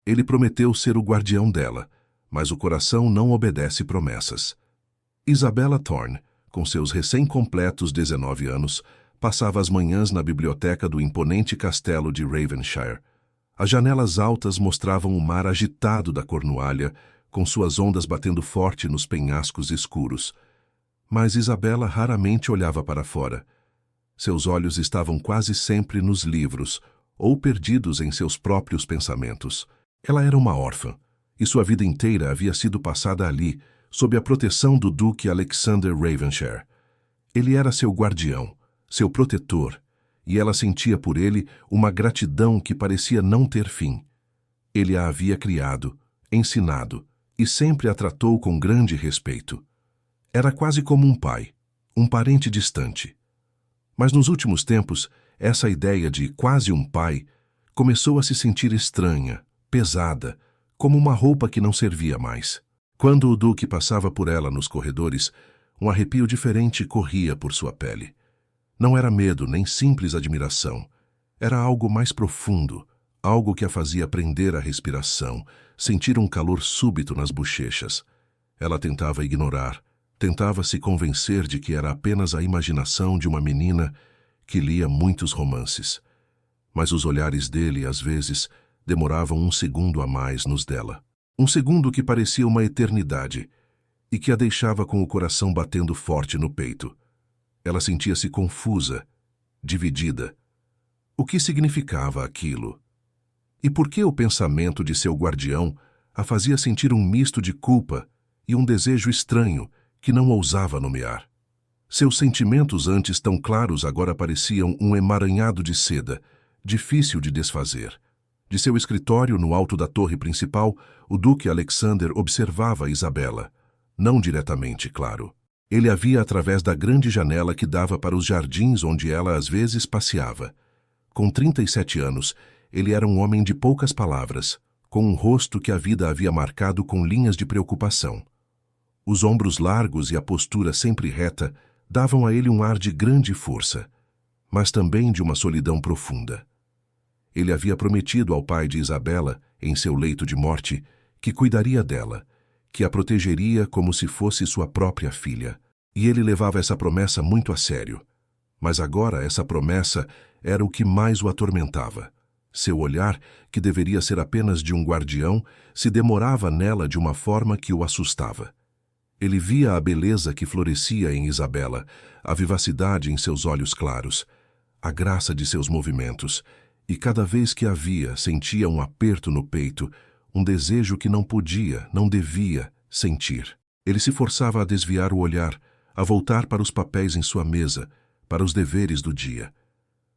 Ele prometeu ser o guardião dela, mas o coração não obedece promessas. Isabella Thorne, com seus recém-completos 19 anos, passava as manhãs na biblioteca do imponente castelo de Ravenshire. As janelas altas mostravam o mar agitado da Cornualha, com suas ondas batendo forte nos penhascos escuros. Mas Isabella raramente olhava para fora. Seus olhos estavam quase sempre nos livros, ou perdidos em seus próprios pensamentos. Ela era uma órfã, e sua vida inteira havia sido passada ali, sob a proteção do Duque Alexander Ravenshire. Ele era seu guardião, seu protetor, e ela sentia por ele uma gratidão que parecia não ter fim. Ele a havia criado, ensinado, e sempre a tratou com grande respeito. Era quase como um pai, um parente distante. Mas nos últimos tempos, essa ideia de quase um pai começou a se sentir estranha, pesada, como uma roupa que não servia mais. Quando o Duque passava por ela nos corredores, um arrepio diferente corria por sua pele. Não era medo nem simples admiração. Era algo mais profundo, algo que a fazia prender a respiração, sentir um calor súbito nas bochechas. Ela tentava ignorar, tentava se convencer de que era apenas a imaginação de uma menina que lia muitos romances. Mas os olhares dele, às vezes, demoravam um segundo a mais nos dela. Um segundo que parecia uma eternidade e que a deixava com o coração batendo forte no peito. Ela sentia-se confusa, dividida. O que significava aquilo? E por que o pensamento de seu guardião a fazia sentir um misto de culpa e um desejo estranho que não ousava nomear? Seus sentimentos antes tão claros agora pareciam um emaranhado de seda, difícil de desfazer. De seu escritório no alto da torre principal, o Duque Alexander observava Isabella. Não diretamente, claro. Ele a via através da grande janela que dava para os jardins onde ela às vezes passeava. Com 37 anos, ele era um homem de poucas palavras, com um rosto que a vida havia marcado com linhas de preocupação. Os ombros largos e a postura sempre reta davam a ele um ar de grande força, mas também de uma solidão profunda. Ele havia prometido ao pai de Isabella, em seu leito de morte, que cuidaria dela, que a protegeria como se fosse sua própria filha. E ele levava essa promessa muito a sério. Mas agora essa promessa era o que mais o atormentava. Seu olhar, que deveria ser apenas de um guardião, se demorava nela de uma forma que o assustava. Ele via a beleza que florescia em Isabella, a vivacidade em seus olhos claros, a graça de seus movimentos, e cada vez que a via sentia um aperto no peito, um desejo que não podia, não devia sentir. Ele se forçava a desviar o olhar, a voltar para os papéis em sua mesa, para os deveres do dia.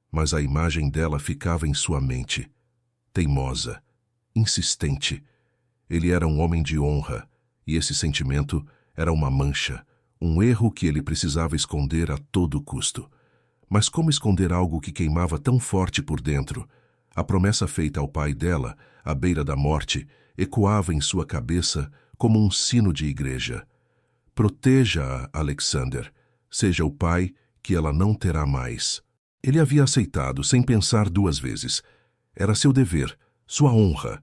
Mas a imagem dela ficava em sua mente, teimosa, insistente. Ele era um homem de honra, e esse sentimento era uma mancha, um erro que ele precisava esconder a todo custo. Mas como esconder algo que queimava tão forte por dentro? A promessa feita ao pai dela, à beira da morte, ecoava em sua cabeça como um sino de igreja. Proteja-a, Alexander. Seja o pai que ela não terá mais. Ele havia aceitado sem pensar duas vezes. Era seu dever, sua honra.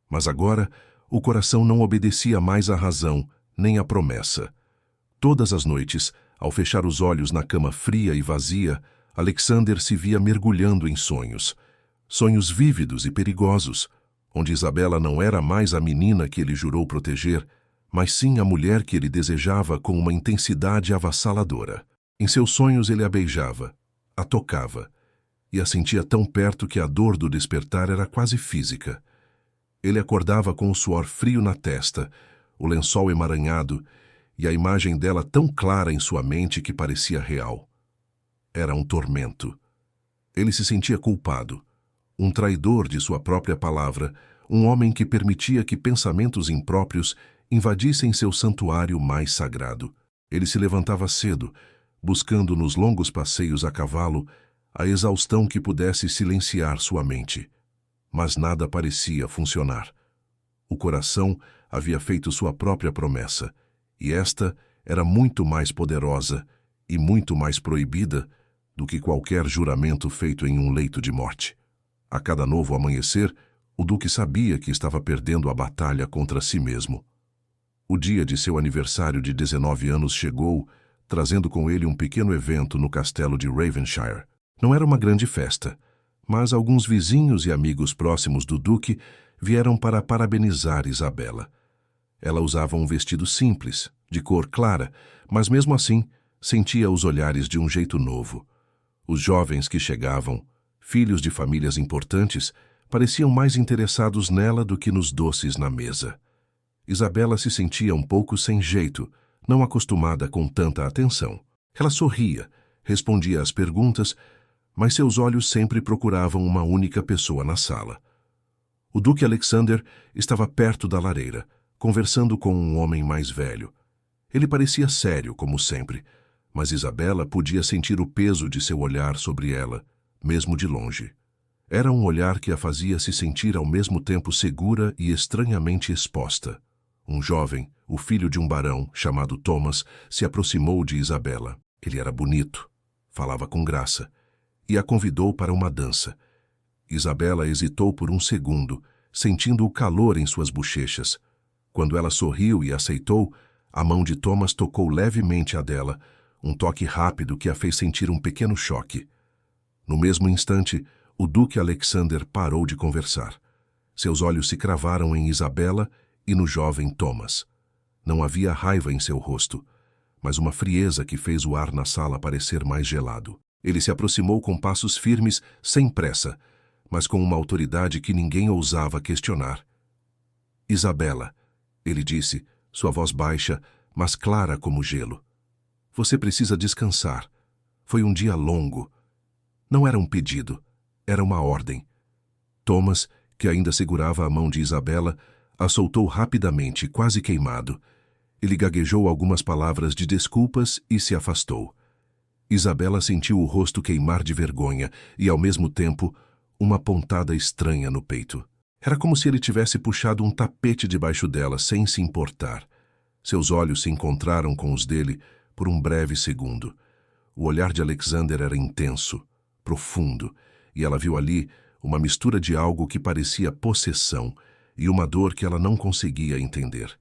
Mas agora, o coração não obedecia mais à razão, nem à promessa. Todas as noites, ao fechar os olhos na cama fria e vazia, Alexander se via mergulhando em sonhos. Sonhos vívidos e perigosos, onde Isabella não era mais a menina que ele jurou proteger, mas sim a mulher que ele desejava com uma intensidade avassaladora. Em seus sonhos ele a beijava, a tocava, e a sentia tão perto que a dor do despertar era quase física. Ele acordava com o suor frio na testa, o lençol emaranhado, e a imagem dela tão clara em sua mente que parecia real. Era um tormento. Ele se sentia culpado, um traidor de sua própria palavra, um homem que permitia que pensamentos impróprios invadissem seu santuário mais sagrado. Ele se levantava cedo, buscando nos longos passeios a cavalo a exaustão que pudesse silenciar sua mente. Mas nada parecia funcionar. O coração havia feito sua própria promessa, e esta era muito mais poderosa e muito mais proibida do que qualquer juramento feito em um leito de morte. A cada novo amanhecer, O duque sabia que estava perdendo a batalha contra si mesmo. O dia de seu aniversário de 19 anos chegou, trazendo com ele um pequeno evento no castelo de Ravenshire. Não era uma grande festa, mas alguns vizinhos e amigos próximos do duque vieram para parabenizar Isabela. Ela usava um vestido simples, de cor clara, mas mesmo assim sentia os olhares de um jeito novo. Os jovens que chegavam, filhos de famílias importantes, pareciam mais interessados nela do que nos doces na mesa. Isabela se sentia um pouco sem jeito, não acostumada com tanta atenção. Ela sorria, respondia às perguntas, mas seus olhos sempre procuravam uma única pessoa na sala. O Duque Alexander estava perto da lareira, conversando com um homem mais velho. Ele parecia sério, como sempre, mas Isabela podia sentir o peso de seu olhar sobre ela, mesmo de longe. Era um olhar que a fazia se sentir ao mesmo tempo segura e estranhamente exposta. Um jovem, o filho de um barão, chamado Thomas, se aproximou de Isabela. Ele era bonito, falava com graça, e a convidou para uma dança. Isabela hesitou por um segundo, sentindo o calor em suas bochechas. Quando ela sorriu e aceitou, a mão de Thomas tocou levemente a dela, um toque rápido que a fez sentir um pequeno choque. No mesmo instante, o Duque Alexander parou de conversar. Seus olhos se cravaram em Isabela e no jovem Thomas. Não havia raiva em seu rosto, mas uma frieza que fez o ar na sala parecer mais gelado. Ele se aproximou com passos firmes, sem pressa, mas com uma autoridade que ninguém ousava questionar. Isabela, ele disse, sua voz baixa, mas clara como gelo. Você precisa descansar. Foi um dia longo. Não era um pedido, era uma ordem. Thomas, que ainda segurava a mão de Isabela, a soltou rapidamente, quase queimado. Ele gaguejou algumas palavras de desculpas e se afastou. Isabela sentiu o rosto queimar de vergonha e, ao mesmo tempo, uma pontada estranha no peito. Era como se ele tivesse puxado um tapete debaixo dela, sem se importar. Seus olhos se encontraram com os dele por um breve segundo. O olhar de Alexander era intenso, profundo, e ela viu ali uma mistura de algo que parecia possessão e uma dor que ela não conseguia entender.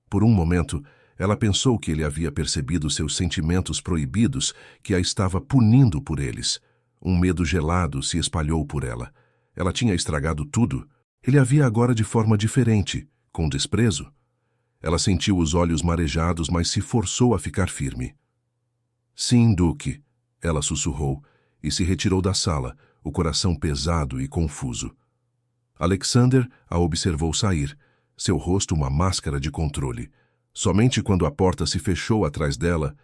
Por um momento, ela pensou que ele havia percebido seus sentimentos proibidos, que a estava punindo por eles. Um medo gelado se espalhou por ela. Ela tinha estragado tudo. Ele a via agora de forma diferente, com desprezo. Ela sentiu os olhos marejados, mas se forçou a ficar firme. Sim, Duque, ela sussurrou, e se retirou da sala, o coração pesado e confuso. Alexander a observou sair, seu rosto uma máscara de controle. Somente quando a porta se fechou atrás dela,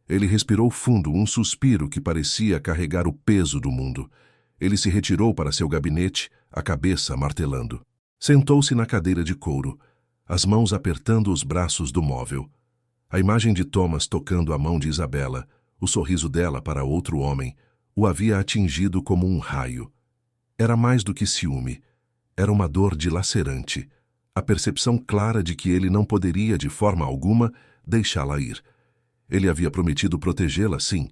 ele respirou fundo, um suspiro que parecia carregar o peso do mundo. Ele se retirou para seu gabinete, a cabeça martelando. Sentou-se na cadeira de couro, as mãos apertando os braços do móvel. A imagem de Thomas tocando a mão de Isabela, o sorriso dela para outro homem, o havia atingido como um raio. Era mais do que ciúme. Era uma dor dilacerante. A percepção clara de que ele não poderia, de forma alguma, deixá-la ir. Ele havia prometido protegê-la, sim,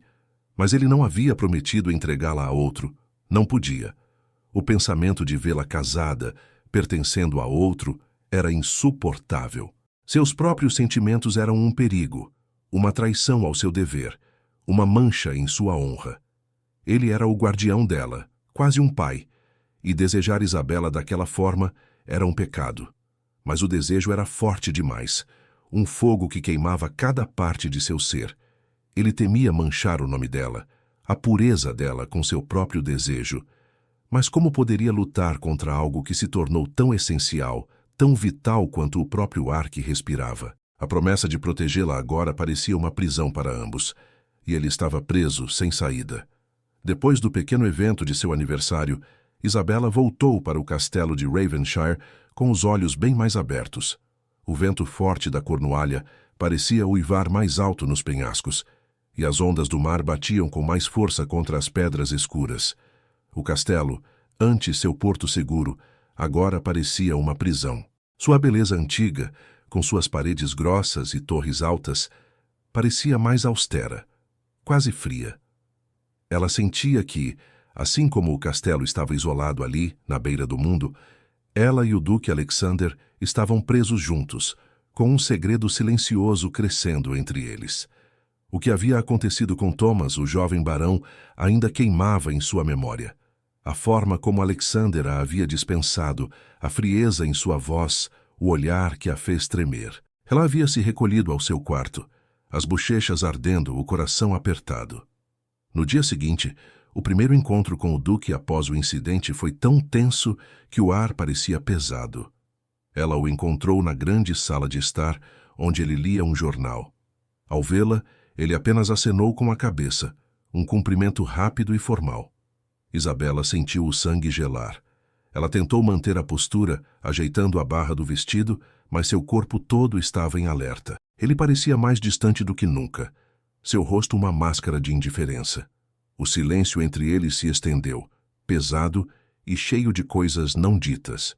mas ele não havia prometido entregá-la a outro. Não podia. O pensamento de vê-la casada, pertencendo a outro, era insuportável. Seus próprios sentimentos eram um perigo, uma traição ao seu dever, uma mancha em sua honra. Ele era o guardião dela, quase um pai, e desejar Isabela daquela forma era um pecado. Mas o desejo era forte demais, um fogo que queimava cada parte de seu ser. Ele temia manchar o nome dela, a pureza dela com seu próprio desejo. Mas como poderia lutar contra algo que se tornou tão essencial, tão vital quanto o próprio ar que respirava? A promessa de protegê-la agora parecia uma prisão para ambos, e ele estava preso, sem saída. Depois do pequeno evento de seu aniversário, Isabela voltou para o castelo de Ravenshire com os olhos bem mais abertos. O vento forte da Cornualha parecia uivar mais alto nos penhascos, e as ondas do mar batiam com mais força contra as pedras escuras. O castelo, antes seu porto seguro, agora parecia uma prisão. Sua beleza antiga, com suas paredes grossas e torres altas, parecia mais austera, quase fria. Ela sentia que, assim como o castelo estava isolado ali, na beira do mundo, Ela e o Duque Alexander estavam presos juntos, com um segredo silencioso crescendo entre eles. O que havia acontecido com Thomas, o jovem barão, ainda queimava em sua memória. A forma como Alexander a havia dispensado, a frieza em sua voz, o olhar que a fez tremer. Ela havia se recolhido ao seu quarto, as bochechas ardendo, o coração apertado. No dia seguinte, o primeiro encontro com o Duque após o incidente foi tão tenso que o ar parecia pesado. Ela o encontrou na grande sala de estar, onde ele lia um jornal. Ao vê-la, ele apenas acenou com a cabeça, um cumprimento rápido e formal. Isabela sentiu o sangue gelar. Ela tentou manter a postura, ajeitando a barra do vestido, mas seu corpo todo estava em alerta. Ele parecia mais distante do que nunca, seu rosto uma máscara de indiferença. O silêncio entre eles se estendeu, pesado e cheio de coisas não ditas.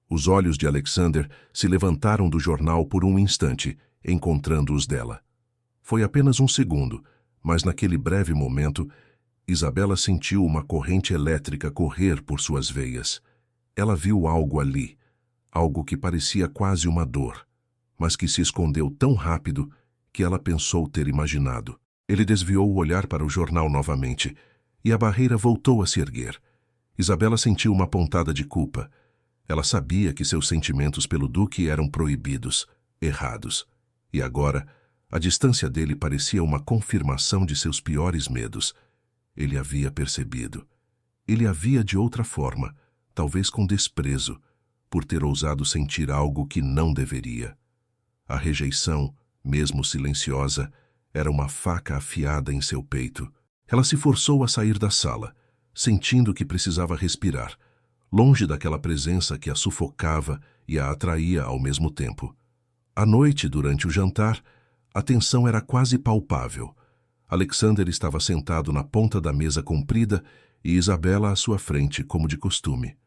Os olhos de Alexander se levantaram do jornal por um instante, encontrando os dela. Foi apenas um segundo, mas naquele breve momento, Isabela sentiu uma corrente elétrica correr por suas veias. Ela viu algo ali, algo que parecia quase uma dor, mas que se escondeu tão rápido que ela pensou ter imaginado. Ele desviou o olhar para o jornal novamente, e a barreira voltou a se erguer. Isabela sentiu uma pontada de culpa. Ela sabia que seus sentimentos pelo Duque eram proibidos, errados, e agora a distância dele parecia uma confirmação de seus piores medos. Ele havia percebido. Ele havia de outra forma, talvez com desprezo, por ter ousado sentir algo que não deveria. A rejeição, mesmo silenciosa, era uma faca afiada em seu peito. Ela se forçou a sair da sala, sentindo que precisava respirar, longe daquela presença que a sufocava e a atraía ao mesmo tempo. À noite, durante o jantar, a tensão era quase palpável. Alexander estava sentado na ponta da mesa comprida e Isabela à sua frente, como de costume.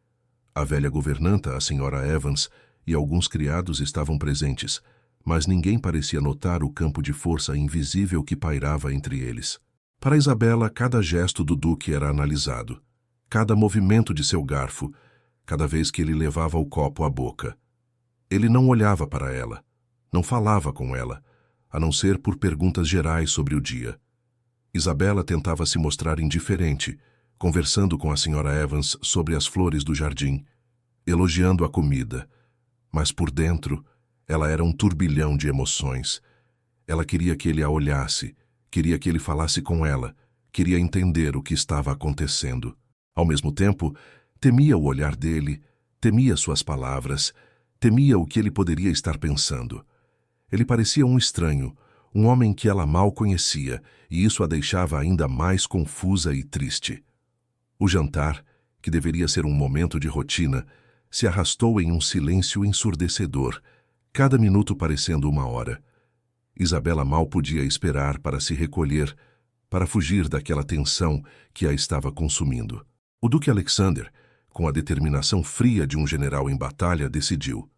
A velha governanta, a senhora Evans, e alguns criados estavam presentes, mas ninguém parecia notar o campo de força invisível que pairava entre eles. Para Isabela, cada gesto do Duque era analisado, cada movimento de seu garfo, cada vez que ele levava o copo à boca. Ele não olhava para ela, não falava com ela, a não ser por perguntas gerais sobre o dia. Isabela tentava se mostrar indiferente, conversando com a senhora Evans sobre as flores do jardim, elogiando a comida, mas por dentro ela era um turbilhão de emoções. Ela queria que ele a olhasse, queria que ele falasse com ela, queria entender o que estava acontecendo. Ao mesmo tempo, temia o olhar dele, temia suas palavras, temia o que ele poderia estar pensando. Ele parecia um estranho, um homem que ela mal conhecia, e isso a deixava ainda mais confusa e triste. O jantar, que deveria ser um momento de rotina, se arrastou em um silêncio ensurdecedor, cada minuto parecendo uma hora. Isabela mal podia esperar para se recolher, para fugir daquela tensão que a estava consumindo. O Duque Alexander, com a determinação fria de um general em batalha, decidiu.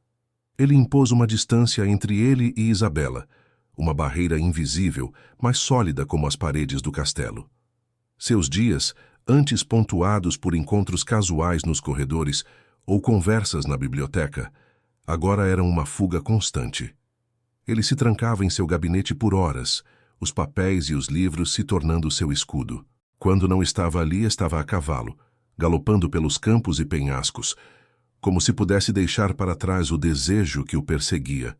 Ele impôs uma distância entre ele e Isabela, uma barreira invisível, mas sólida como as paredes do castelo. Seus dias, antes pontuados por encontros casuais nos corredores ou conversas na biblioteca, agora eram uma fuga constante. Ele se trancava em seu gabinete por horas, os papéis e os livros se tornando seu escudo. Quando não estava ali, estava a cavalo, galopando pelos campos e penhascos, como se pudesse deixar para trás o desejo que o perseguia.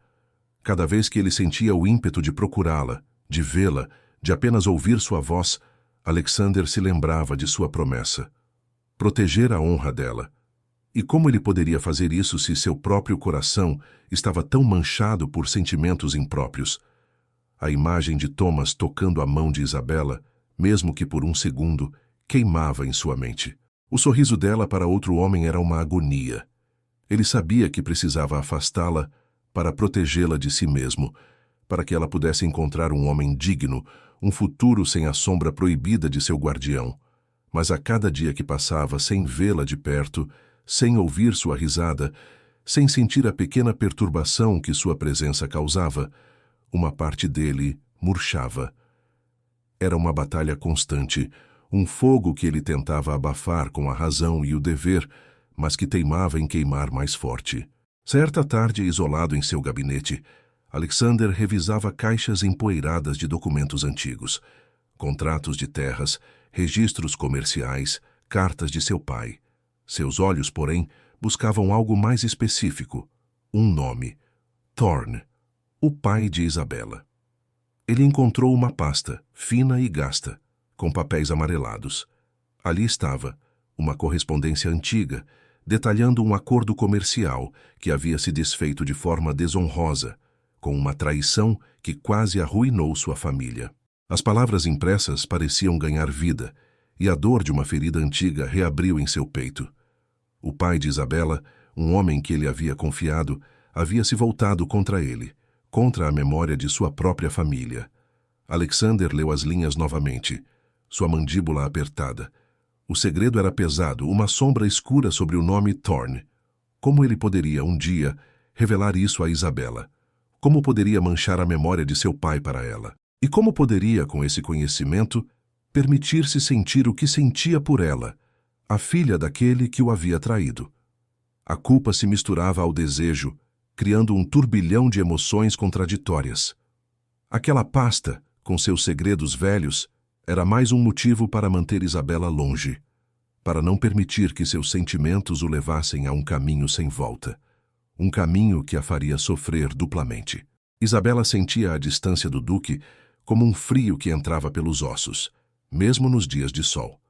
Cada vez que ele sentia o ímpeto de procurá-la, de vê-la, de apenas ouvir sua voz, Alexander se lembrava de sua promessa. Proteger a honra dela. E como ele poderia fazer isso se seu próprio coração estava tão manchado por sentimentos impróprios? A imagem de Thomas tocando a mão de Isabela, mesmo que por um segundo, queimava em sua mente. O sorriso dela para outro homem era uma agonia. Ele sabia que precisava afastá-la para protegê-la de si mesmo, para que ela pudesse encontrar um homem digno, um futuro sem a sombra proibida de seu guardião. Mas a cada dia que passava sem vê-la de perto, sem ouvir sua risada, sem sentir a pequena perturbação que sua presença causava, uma parte dele murchava. Era uma batalha constante, um fogo que ele tentava abafar com a razão e o dever, mas que teimava em queimar mais forte. Certa tarde, isolado em seu gabinete, Alexander revisava caixas empoeiradas de documentos antigos, contratos de terras, registros comerciais, cartas de seu pai. Seus olhos, porém, buscavam algo mais específico, um nome: Thorne, o pai de Isabella. Ele encontrou uma pasta, fina e gasta, com papéis amarelados. Ali estava uma correspondência antiga, detalhando um acordo comercial que havia se desfeito de forma desonrosa, com uma traição que quase arruinou sua família. As palavras impressas pareciam ganhar vida, e a dor de uma ferida antiga reabriu em seu peito. O pai de Isabella, um homem que ele havia confiado, havia se voltado contra ele, contra a memória de sua própria família. Alexander leu as linhas novamente, sua mandíbula apertada. O segredo era pesado, uma sombra escura sobre o nome Thorne. Como ele poderia, um dia, revelar isso a Isabella? Como poderia manchar a memória de seu pai para ela? E como poderia, com esse conhecimento, permitir-se sentir o que sentia por ela, a filha daquele que o havia traído? A culpa se misturava ao desejo, criando um turbilhão de emoções contraditórias. Aquela pasta, com seus segredos velhos, era mais um motivo para manter Isabella longe, para não permitir que seus sentimentos o levassem a um caminho sem volta, um caminho que a faria sofrer duplamente. Isabella sentia a distância do duque como um frio que entrava pelos ossos, mesmo nos dias de sol.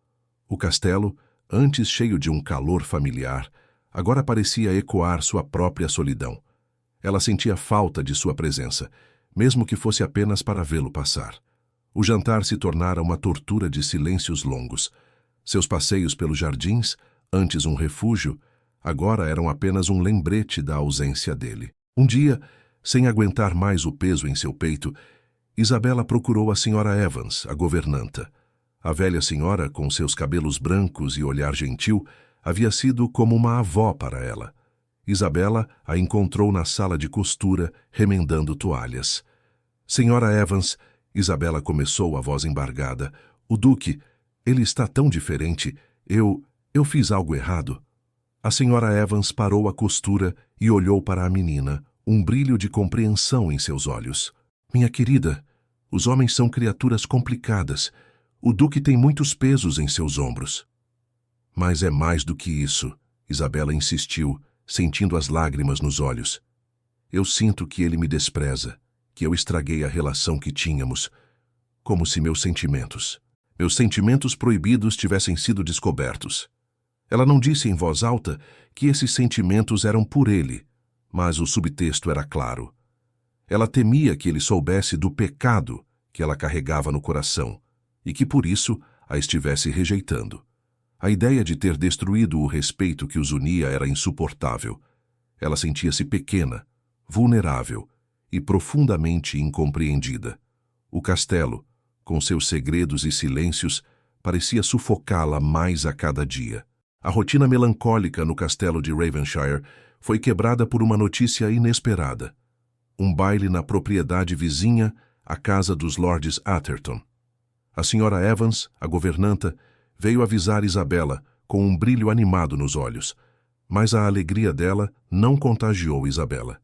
O castelo, antes cheio de um calor familiar, agora parecia ecoar sua própria solidão. Ela sentia falta de sua presença, mesmo que fosse apenas para vê-lo passar. O jantar se tornara uma tortura de silêncios longos. Seus passeios pelos jardins, antes um refúgio, agora eram apenas um lembrete da ausência dele. Um dia, sem aguentar mais o peso em seu peito, Isabella procurou a Sra. Evans, a governanta. A velha senhora, com seus cabelos brancos e olhar gentil, havia sido como uma avó para ela. Isabella a encontrou na sala de costura, remendando toalhas. Sra. Evans, Isabella começou, a voz embargada. O Duque, ele está tão diferente. Eu fiz algo errado. A Sra. Evans parou a costura e olhou para a menina, um brilho de compreensão em seus olhos. Minha querida, os homens são criaturas complicadas. O Duque tem muitos pesos em seus ombros. Mas é mais do que isso, Isabella insistiu, sentindo as lágrimas nos olhos. Eu sinto que ele me despreza, que eu estraguei a relação que tínhamos, como se meus sentimentos proibidos tivessem sido descobertos. Ela não disse em voz alta que esses sentimentos eram por ele, mas o subtexto era claro. Ela temia que ele soubesse do pecado que ela carregava no coração e que por isso a estivesse rejeitando. A ideia de ter destruído o respeito que os unia era insuportável. Ela sentia-se pequena, vulnerável e profundamente incompreendida. O castelo, com seus segredos e silêncios, parecia sufocá-la mais a cada dia. A rotina melancólica no castelo de Ravenshire foi quebrada por uma notícia inesperada. Um baile na propriedade vizinha, a casa dos Lords Atherton. A Sra. Evans, a governanta, veio avisar Isabella, com um brilho animado nos olhos, mas a alegria dela não contagiou Isabella.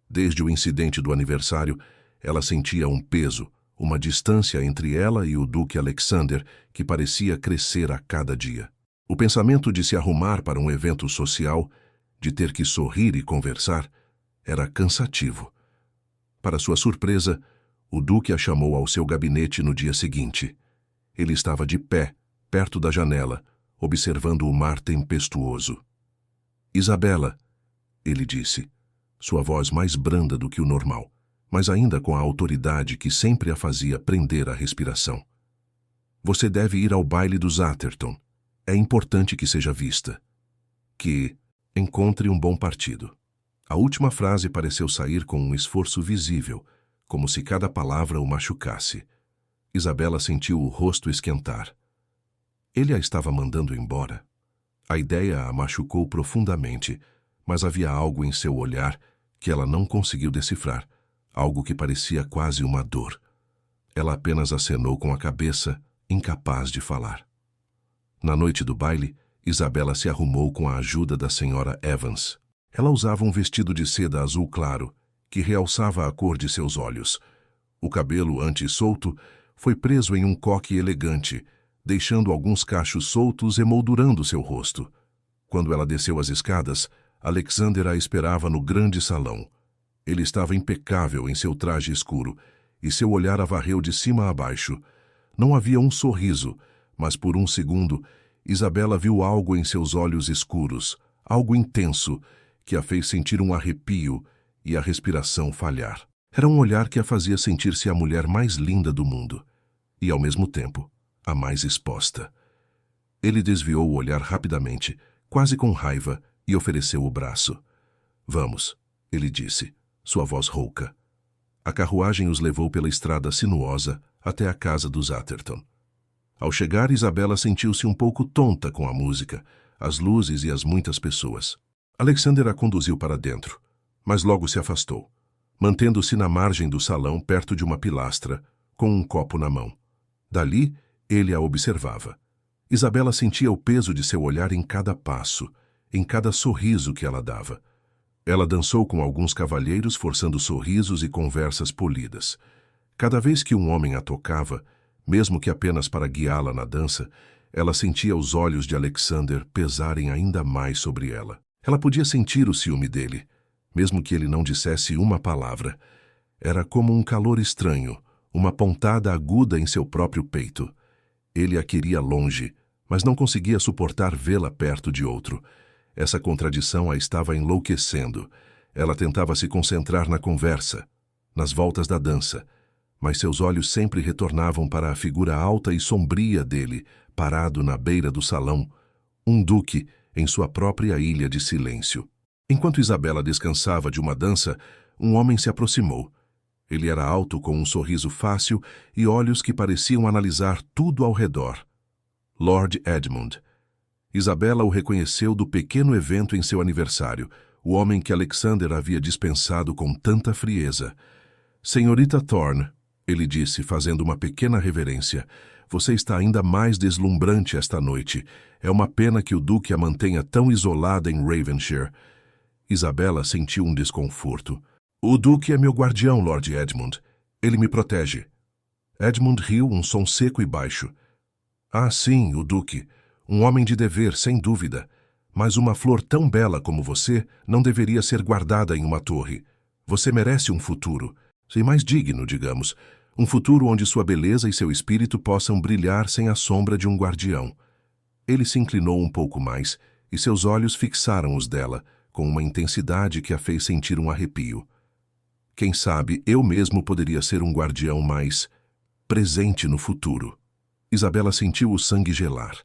Desde o incidente do aniversário, ela sentia um peso, uma distância entre ela e o Duque Alexander que parecia crescer a cada dia. O pensamento de se arrumar para um evento social, de ter que sorrir e conversar, era cansativo. Para sua surpresa, o Duque a chamou ao seu gabinete no dia seguinte. Ele estava de pé, perto da janela, observando o mar tempestuoso. Isabella, ele disse, sua voz mais branda do que o normal, mas ainda com a autoridade que sempre a fazia prender a respiração. Você deve ir ao baile dos Atherton. É importante que seja vista. Que encontre um bom partido. A última frase pareceu sair com um esforço visível, como se cada palavra o machucasse. Isabella sentiu o rosto esquentar. Ele a estava mandando embora. A ideia a machucou profundamente, mas havia algo em seu olhar que ela não conseguiu decifrar, algo que parecia quase uma dor. Ela apenas acenou com a cabeça, incapaz de falar. Na noite do baile, Isabela se arrumou com a ajuda da senhora Evans. Ela usava um vestido de seda azul claro, que realçava a cor de seus olhos. O cabelo, antes solto, foi preso em um coque elegante, deixando alguns cachos soltos emoldurando seu rosto. Quando ela desceu as escadas, Alexander a esperava no grande salão. Ele estava impecável em seu traje escuro, e seu olhar a varreu de cima a baixo. Não havia um sorriso, mas por um segundo, Isabela viu algo em seus olhos escuros, algo intenso, que a fez sentir um arrepio e a respiração falhar. Era um olhar que a fazia sentir-se a mulher mais linda do mundo, e ao mesmo tempo, a mais exposta. Ele desviou o olhar rapidamente, quase com raiva, e ofereceu o braço. "Vamos", ele disse, sua voz rouca. A carruagem os levou pela estrada sinuosa até a casa dos Atherton. Ao chegar, Isabela sentiu-se um pouco tonta com a música, as luzes e as muitas pessoas. Alexander a conduziu para dentro, mas logo se afastou, mantendo-se na margem do salão perto de uma pilastra, com um copo na mão. Dali, ele a observava. Isabela sentia o peso de seu olhar em cada passo, em cada sorriso que ela dava. Ela dançou com alguns cavalheiros, forçando sorrisos e conversas polidas. Cada vez que um homem a tocava, mesmo que apenas para guiá-la na dança, ela sentia os olhos de Alexander pesarem ainda mais sobre ela. Ela podia sentir o ciúme dele, mesmo que ele não dissesse uma palavra. Era como um calor estranho, uma pontada aguda em seu próprio peito. Ele a queria longe, mas não conseguia suportar vê-la perto de outro. Essa contradição a estava enlouquecendo. Ela tentava se concentrar na conversa, nas voltas da dança, mas seus olhos sempre retornavam para a figura alta e sombria dele, parado na beira do salão, um duque em sua própria ilha de silêncio. Enquanto Isabela descansava de uma dança, um homem se aproximou. Ele era alto, com um sorriso fácil e olhos que pareciam analisar tudo ao redor. Lord Edmund. Isabela o reconheceu do pequeno evento em seu aniversário, o homem que Alexander havia dispensado com tanta frieza. "Senhorita Thorne", ele disse, fazendo uma pequena reverência, "você está ainda mais deslumbrante esta noite. É uma pena que o duque a mantenha tão isolada em Ravenshire." Isabela sentiu um desconforto. "O duque é meu guardião, Lord Edmund. Ele me protege." Edmund riu, um som seco e baixo. "Ah, sim, o duque. Um homem de dever, sem dúvida. Mas uma flor tão bela como você não deveria ser guardada em uma torre. Você merece um futuro, e mais digno, digamos. Um futuro onde sua beleza e seu espírito possam brilhar sem a sombra de um guardião." Ele se inclinou um pouco mais, e seus olhos fixaram os dela, com uma intensidade que a fez sentir um arrepio. "Quem sabe eu mesmo poderia ser um guardião mais presente no futuro." Isabela sentiu o sangue gelar.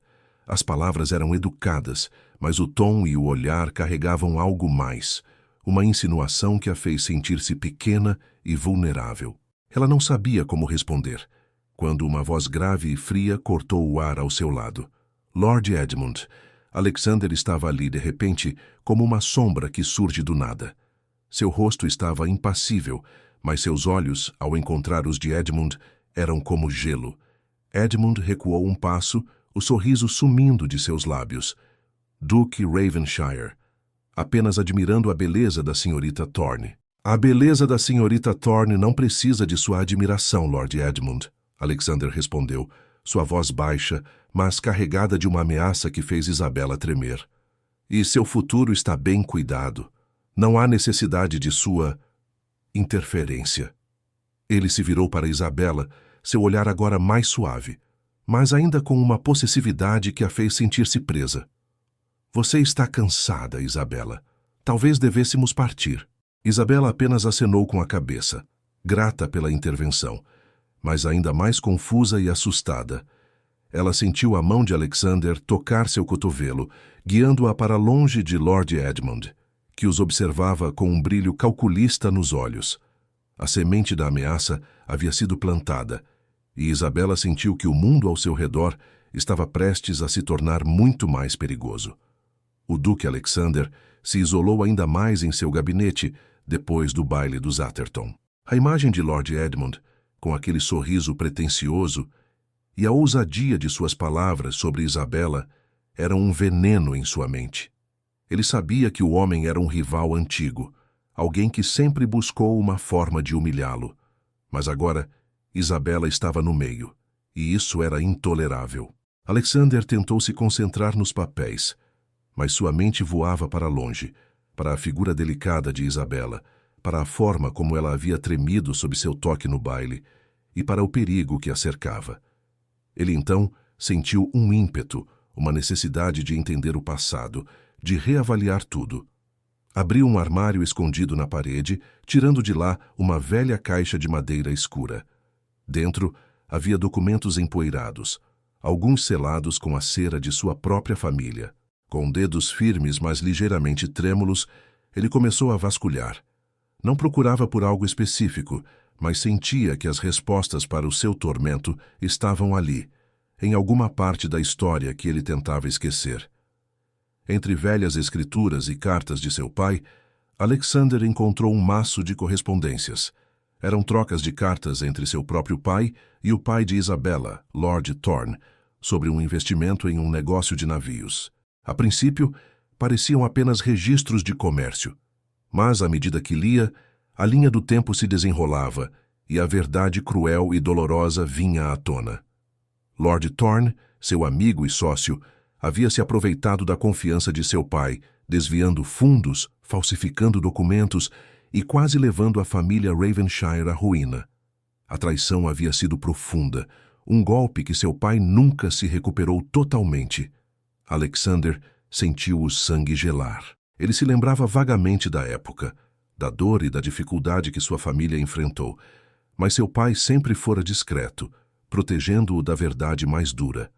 As palavras eram educadas, mas o tom e o olhar carregavam algo mais, uma insinuação que a fez sentir-se pequena e vulnerável. Ela não sabia como responder, quando uma voz grave e fria cortou o ar ao seu lado. "Lord Edmund." Alexander estava ali de repente, como uma sombra que surge do nada. Seu rosto estava impassível, mas seus olhos, ao encontrar os de Edmund, eram como gelo. Edmund recuou um passo, o sorriso sumindo de seus lábios. Duque Ravenshire, apenas admirando a beleza da senhorita Thorne. "A beleza da senhorita Thorne não precisa de sua admiração, Lord Edmund", Alexander respondeu, sua voz baixa, mas carregada de uma ameaça que fez Isabela tremer. "E seu futuro está bem cuidado. Não há necessidade de sua interferência." Ele se virou para Isabela, seu olhar agora mais suave, mas ainda com uma possessividade que a fez sentir-se presa. "Você está cansada, Isabela. Talvez devêssemos partir." Isabela apenas acenou com a cabeça, grata pela intervenção, mas ainda mais confusa e assustada. Ela sentiu a mão de Alexander tocar seu cotovelo, guiando-a para longe de Lord Edmund, que os observava com um brilho calculista nos olhos. A semente da ameaça havia sido plantada, e Isabela sentiu que o mundo ao seu redor estava prestes a se tornar muito mais perigoso. O Duque Alexander se isolou ainda mais em seu gabinete depois do baile dos Atherton. A imagem de Lord Edmund, com aquele sorriso pretensioso, e a ousadia de suas palavras sobre Isabela eram um veneno em sua mente. Ele sabia que o homem era um rival antigo, alguém que sempre buscou uma forma de humilhá-lo. Mas agora, Isabela estava no meio, e isso era intolerável. Alexander tentou se concentrar nos papéis, mas sua mente voava para longe, para a figura delicada de Isabela, para a forma como ela havia tremido sob seu toque no baile e para o perigo que a cercava. Ele então sentiu um ímpeto, uma necessidade de entender o passado, de reavaliar tudo. Abriu um armário escondido na parede, tirando de lá uma velha caixa de madeira escura. Dentro havia documentos empoeirados, alguns selados com a cera de sua própria família. Com dedos firmes, mas ligeiramente trêmulos, ele começou a vasculhar. Não procurava por algo específico, mas sentia que as respostas para o seu tormento estavam ali, em alguma parte da história que ele tentava esquecer. Entre velhas escrituras e cartas de seu pai, Alexander encontrou um maço de correspondências. Eram trocas de cartas entre seu próprio pai e o pai de Isabella, Lord Thorne, sobre um investimento em um negócio de navios. A princípio, pareciam apenas registros de comércio, mas à medida que lia, a linha do tempo se desenrolava e a verdade cruel e dolorosa vinha à tona. Lord Thorne, seu amigo e sócio, havia se aproveitado da confiança de seu pai, desviando fundos, falsificando documentos e quase levando a família Ravenshire à ruína. A traição havia sido profunda, um golpe que seu pai nunca se recuperou totalmente. Alexander sentiu o sangue gelar. Ele se lembrava vagamente da época, da dor e da dificuldade que sua família enfrentou, mas seu pai sempre fora discreto, protegendo-o da verdade mais dura.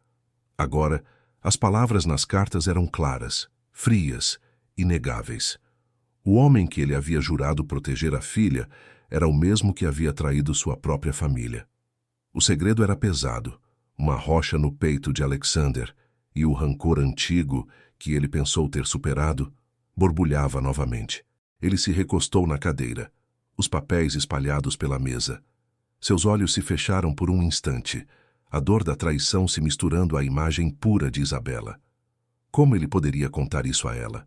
Agora, as palavras nas cartas eram claras, frias, inegáveis. O homem que ele havia jurado proteger a filha era o mesmo que havia traído sua própria família. O segredo era pesado, uma rocha no peito de Alexander, e o rancor antigo, que ele pensou ter superado, borbulhava novamente. Ele se recostou na cadeira, os papéis espalhados pela mesa. Seus olhos se fecharam por um instante, a dor da traição se misturando à imagem pura de Isabela. Como ele poderia contar isso a ela?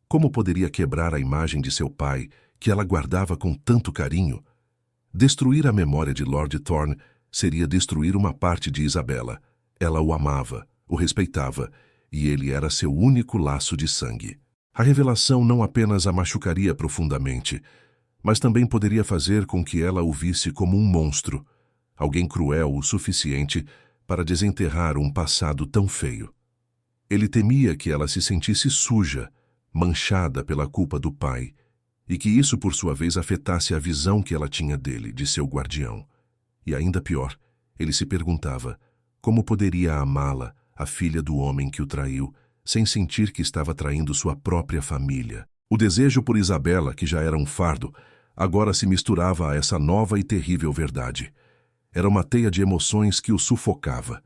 Como poderia quebrar a imagem de seu pai, que ela guardava com tanto carinho? Destruir a memória de Lord Thorne seria destruir uma parte de Isabela. Ela o amava, o respeitava, e ele era seu único laço de sangue. A revelação não apenas a machucaria profundamente, mas também poderia fazer com que ela o visse como um monstro, alguém cruel o suficiente para desenterrar um passado tão feio. Ele temia que ela se sentisse suja, manchada pela culpa do pai, e que isso por sua vez afetasse a visão que ela tinha dele, de seu guardião. E ainda pior, ele se perguntava como poderia amá-la, a filha do homem que o traiu, sem sentir que estava traindo sua própria família. O desejo por Isabela, que já era um fardo, agora se misturava a essa nova e terrível verdade. Era uma teia de emoções que o sufocava.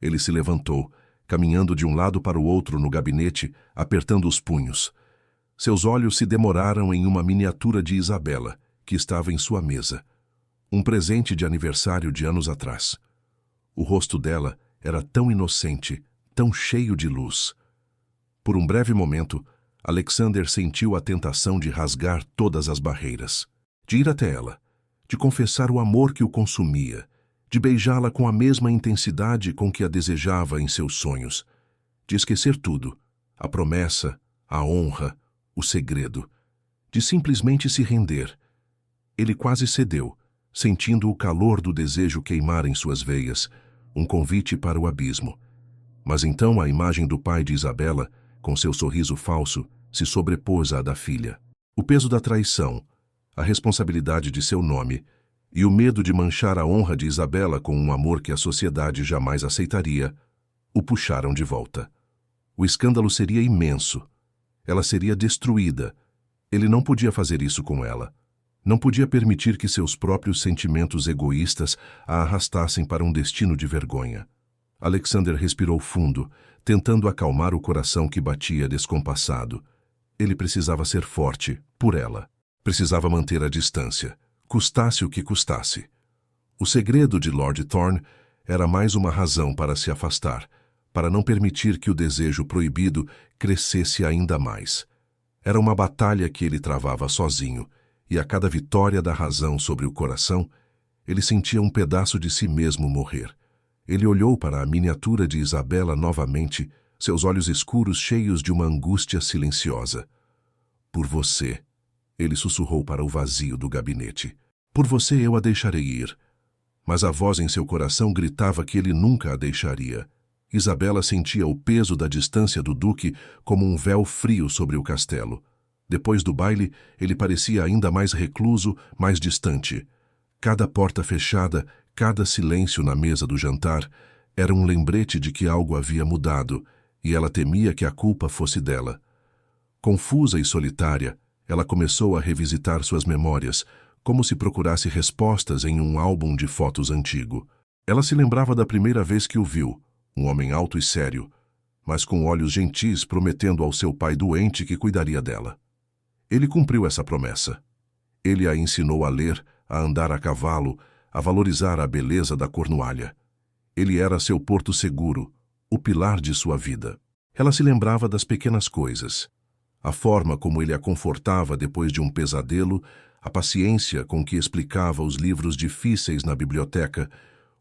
Ele se levantou, caminhando de um lado para o outro no gabinete, apertando os punhos. Seus olhos se demoraram em uma miniatura de Isabela, que estava em sua mesa. Um presente de aniversário de anos atrás. O rosto dela era tão inocente, tão cheio de luz. Por um breve momento, Alexander sentiu a tentação de rasgar todas as barreiras, de ir até ela, de confessar o amor que o consumia, de beijá-la com a mesma intensidade com que a desejava em seus sonhos, de esquecer tudo, a promessa, a honra, o segredo, de simplesmente se render. Ele quase cedeu, sentindo o calor do desejo queimar em suas veias, um convite para o abismo. Mas então a imagem do pai de Isabela, com seu sorriso falso, se sobrepôs à da filha. O peso da traição, a responsabilidade de seu nome e o medo de manchar a honra de Isabela com um amor que a sociedade jamais aceitaria, o puxaram de volta. O escândalo seria imenso. Ela seria destruída. Ele não podia fazer isso com ela. Não podia permitir que seus próprios sentimentos egoístas a arrastassem para um destino de vergonha. Alexander respirou fundo, tentando acalmar o coração que batia descompassado. Ele precisava ser forte, por ela. Precisava manter a distância, custasse o que custasse. O segredo de Lord Thorne era mais uma razão para se afastar, para não permitir que o desejo proibido crescesse ainda mais. Era uma batalha que ele travava sozinho, e a cada vitória da razão sobre o coração, ele sentia um pedaço de si mesmo morrer. Ele olhou para a miniatura de Isabela novamente, seus olhos escuros cheios de uma angústia silenciosa. Por você, ele sussurrou para o vazio do gabinete. Por você eu a deixarei ir. Mas a voz em seu coração gritava que ele nunca a deixaria. Isabela sentia o peso da distância do duque como um véu frio sobre o castelo. Depois do baile, ele parecia ainda mais recluso, mais distante. Cada porta fechada, cada silêncio na mesa do jantar, era um lembrete de que algo havia mudado, e ela temia que a culpa fosse dela. Confusa e solitária, ela começou a revisitar suas memórias, como se procurasse respostas em um álbum de fotos antigo. Ela se lembrava da primeira vez que o viu, um homem alto e sério, mas com olhos gentis prometendo ao seu pai doente que cuidaria dela. Ele cumpriu essa promessa. Ele a ensinou a ler, a andar a cavalo, a valorizar a beleza da Cornualha. Ele era seu porto seguro, o pilar de sua vida. Ela se lembrava das pequenas coisas. A forma como ele a confortava depois de um pesadelo, a paciência com que explicava os livros difíceis na biblioteca,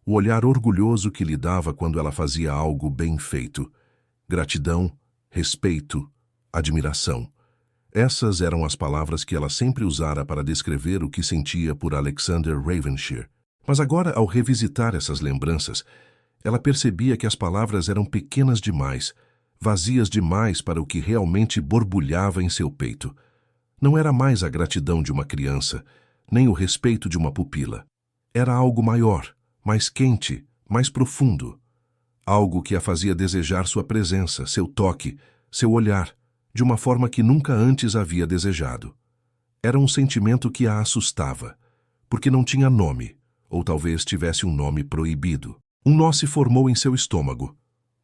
o olhar orgulhoso que lhe dava quando ela fazia algo bem feito. Gratidão, respeito, admiração. Essas eram as palavras que ela sempre usara para descrever o que sentia por Alexander Ravenshire. Mas agora, ao revisitar essas lembranças, ela percebia que as palavras eram pequenas demais, vazias demais para o que realmente borbulhava em seu peito. Não era mais a gratidão de uma criança, nem o respeito de uma pupila. Era algo maior, mais quente, mais profundo. Algo que a fazia desejar sua presença, seu toque, seu olhar, de uma forma que nunca antes havia desejado. Era um sentimento que a assustava, porque não tinha nome, ou talvez tivesse um nome proibido. Um nó se formou em seu estômago.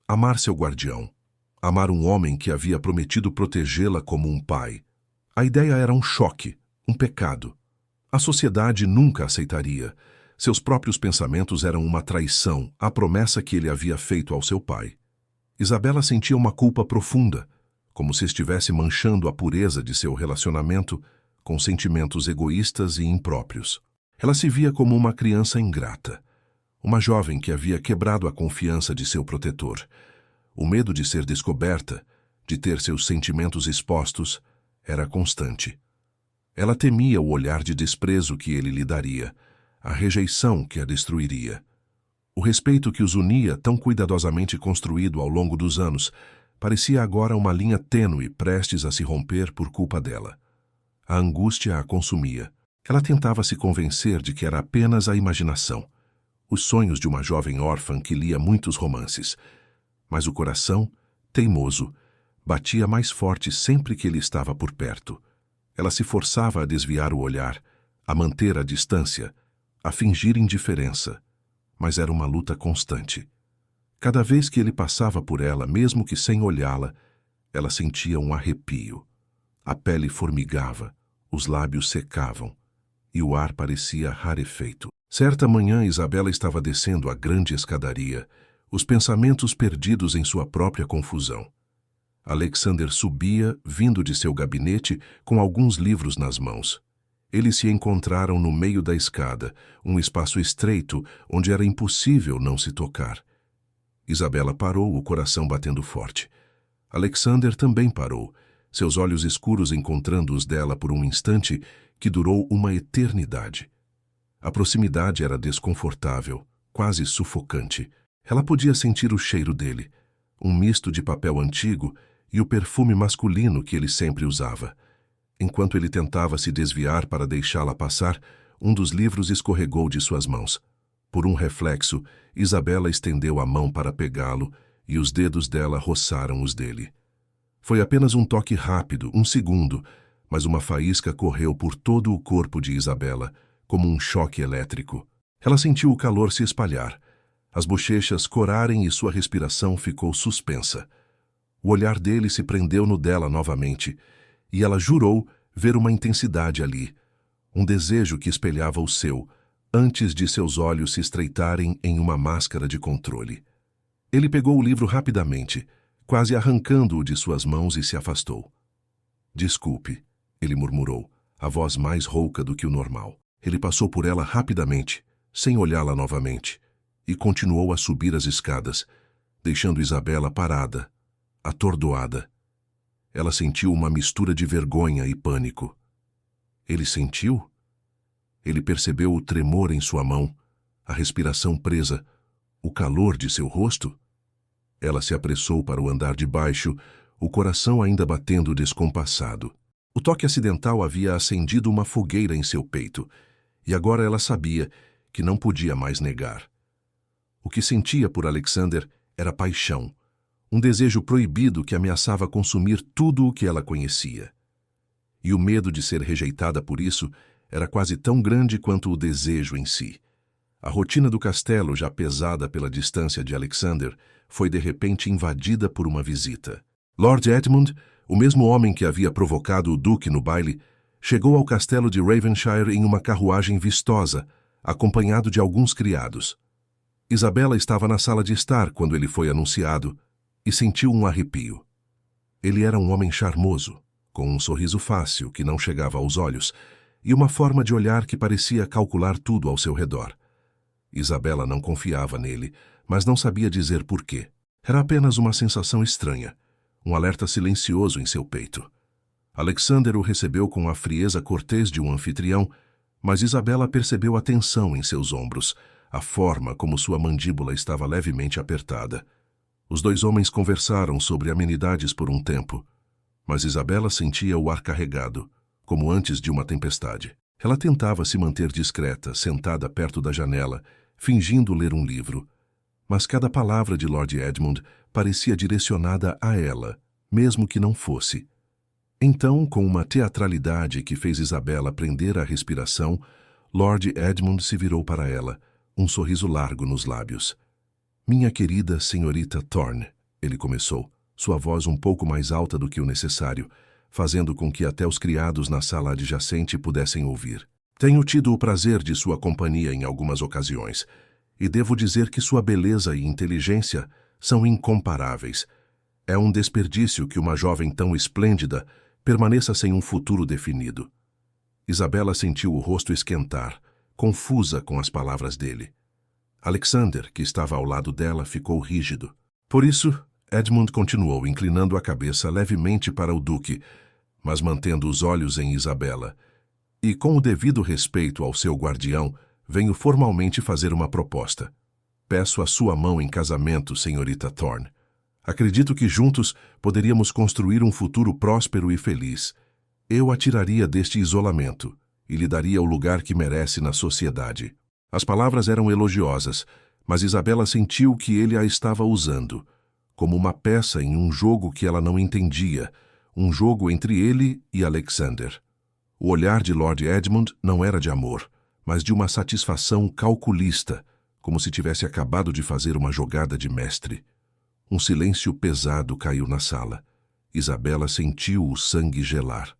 Amar seu guardião. Amar um homem que havia prometido protegê-la como um pai. A ideia era um choque, um pecado. A sociedade nunca aceitaria. Seus próprios pensamentos eram uma traição, a promessa que ele havia feito ao seu pai. Isabela sentia uma culpa profunda, como se estivesse manchando a pureza de seu relacionamento com sentimentos egoístas e impróprios. Ela se via como uma criança ingrata, uma jovem que havia quebrado a confiança de seu protetor. O medo de ser descoberta, de ter seus sentimentos expostos, era constante. Ela temia o olhar de desprezo que ele lhe daria, a rejeição que a destruiria. O respeito que os unia, tão cuidadosamente construído ao longo dos anos, parecia agora uma linha tênue prestes a se romper por culpa dela. A angústia a consumia. Ela tentava se convencer de que era apenas a imaginação, os sonhos de uma jovem órfã que lia muitos romances. Mas o coração, teimoso, batia mais forte sempre que ele estava por perto. Ela se forçava a desviar o olhar, a manter a distância, a fingir indiferença, mas era uma luta constante. Cada vez que ele passava por ela, mesmo que sem olhá-la, ela sentia um arrepio. A pele formigava, os lábios secavam, e o ar parecia rarefeito. Certa manhã, Isabela estava descendo a grande escadaria, os pensamentos perdidos em sua própria confusão. Alexander subia, vindo de seu gabinete, com alguns livros nas mãos. Eles se encontraram no meio da escada, um espaço estreito onde era impossível não se tocar. Isabela parou, o coração batendo forte. Alexander também parou, seus olhos escuros encontrando os dela por um instante que durou uma eternidade. A proximidade era desconfortável, quase sufocante. Ela podia sentir o cheiro dele, um misto de papel antigo e o perfume masculino que ele sempre usava. Enquanto ele tentava se desviar para deixá-la passar, um dos livros escorregou de suas mãos. Por um reflexo, Isabela estendeu a mão para pegá-lo e os dedos dela roçaram os dele. Foi apenas um toque rápido, um segundo, mas uma faísca correu por todo o corpo de Isabela, como um choque elétrico. Ela sentiu o calor se espalhar, as bochechas corarem e sua respiração ficou suspensa. O olhar dele se prendeu no dela novamente, e ela jurou ver uma intensidade ali, um desejo que espelhava o seu, antes de seus olhos se estreitarem em uma máscara de controle. Ele pegou o livro rapidamente, quase arrancando-o de suas mãos, e se afastou. Desculpe, ele murmurou, a voz mais rouca do que o normal. Ele passou por ela rapidamente, sem olhá-la novamente, e continuou a subir as escadas, deixando Isabela parada, atordoada. Ela sentiu uma mistura de vergonha e pânico. Ele sentiu? Ele percebeu o tremor em sua mão, a respiração presa, o calor de seu rosto? Ela se apressou para o andar de baixo, o coração ainda batendo descompassado. O toque acidental havia acendido uma fogueira em seu peito, e agora ela sabia que não podia mais negar. O que sentia por Alexander era paixão, um desejo proibido que ameaçava consumir tudo o que ela conhecia. E o medo de ser rejeitada por isso era quase tão grande quanto o desejo em si. A rotina do castelo, já pesada pela distância de Alexander, foi de repente invadida por uma visita. Lord Edmund, o mesmo homem que havia provocado o duque no baile, chegou ao castelo de Ravenshire em uma carruagem vistosa, acompanhado de alguns criados. Isabela estava na sala de estar quando ele foi anunciado e sentiu um arrepio. Ele era um homem charmoso, com um sorriso fácil que não chegava aos olhos e uma forma de olhar que parecia calcular tudo ao seu redor. Isabela não confiava nele, mas não sabia dizer por quê. Era apenas uma sensação estranha, um alerta silencioso em seu peito. Alexander o recebeu com a frieza cortês de um anfitrião, mas Isabela percebeu a tensão em seus ombros, a forma como sua mandíbula estava levemente apertada. Os dois homens conversaram sobre amenidades por um tempo, mas Isabela sentia o ar carregado, como antes de uma tempestade. Ela tentava se manter discreta, sentada perto da janela, fingindo ler um livro, mas cada palavra de Lord Edmund parecia direcionada a ela, mesmo que não fosse. Então, com uma teatralidade que fez Isabela prender a respiração, Lord Edmund se virou para ela, um sorriso largo nos lábios. "Minha querida senhorita Thorne", ele começou, sua voz um pouco mais alta do que o necessário, fazendo com que até os criados na sala adjacente pudessem ouvir. "Tenho tido o prazer de sua companhia em algumas ocasiões, e devo dizer que sua beleza e inteligência são incomparáveis. É um desperdício que uma jovem tão esplêndida permaneça sem um futuro definido." Isabela sentiu o rosto esquentar, confusa com as palavras dele. Alexander, que estava ao lado dela, ficou rígido. Por isso, Edmund continuou inclinando a cabeça levemente para o duque, mas mantendo os olhos em Isabela. "E com o devido respeito ao seu guardião, venho formalmente fazer uma proposta. Peço a sua mão em casamento, senhorita Thorne. Acredito que juntos poderíamos construir um futuro próspero e feliz. Eu a tiraria deste isolamento e lhe daria o lugar que merece na sociedade." As palavras eram elogiosas, mas Isabela sentiu que ele a estava usando, como uma peça em um jogo que ela não entendia, um jogo entre ele e Alexander. O olhar de Lord Edmund não era de amor, mas de uma satisfação calculista, como se tivesse acabado de fazer uma jogada de mestre. Um silêncio pesado caiu na sala. Isabela sentiu o sangue gelar.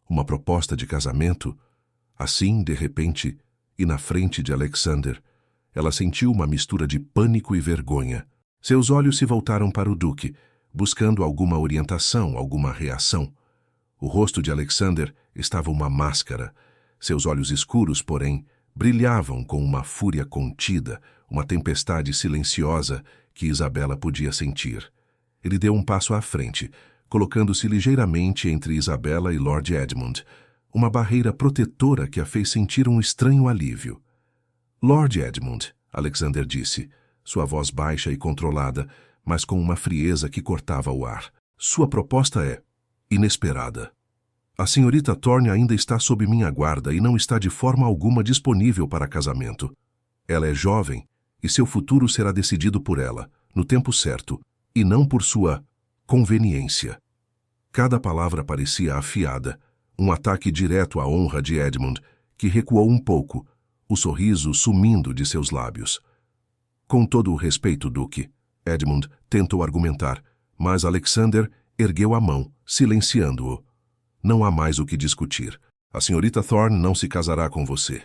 Uma proposta de casamento? Assim, de repente, e na frente de Alexander, ela sentiu uma mistura de pânico e vergonha. Seus olhos se voltaram para o duque, buscando alguma orientação, alguma reação. O rosto de Alexander estava uma máscara. Seus olhos escuros, porém, brilhavam com uma fúria contida, uma tempestade silenciosa que Isabela podia sentir. Ele deu um passo à frente, colocando-se ligeiramente entre Isabela e Lord Edmund, uma barreira protetora que a fez sentir um estranho alívio. "Lord Edmund", Alexander disse, sua voz baixa e controlada, mas com uma frieza que cortava o ar. "Sua proposta é inesperada. A senhorita Thorne ainda está sob minha guarda e não está de forma alguma disponível para casamento. Ela é jovem e seu futuro será decidido por ela, no tempo certo, e não por sua conveniência." Cada palavra parecia afiada, um ataque direto à honra de Edmund, que recuou um pouco, o sorriso sumindo de seus lábios. "Com todo o respeito, Duque", Edmund tentou argumentar, mas Alexander ergueu a mão, silenciando-o. "Não há mais o que discutir. A senhorita Thorne não se casará com você."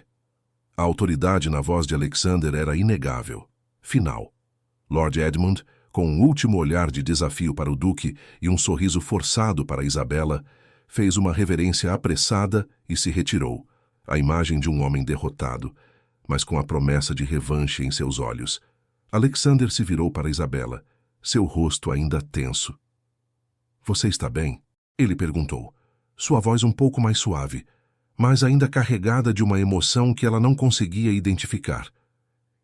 A autoridade na voz de Alexander era inegável. Final. Lord Edmund, com um último olhar de desafio para o duque e um sorriso forçado para Isabela, fez uma reverência apressada e se retirou, a imagem de um homem derrotado, mas com a promessa de revanche em seus olhos. Alexander se virou para Isabela, seu rosto ainda tenso. "Você está bem?" ele perguntou, sua voz um pouco mais suave, mas ainda carregada de uma emoção que ela não conseguia identificar.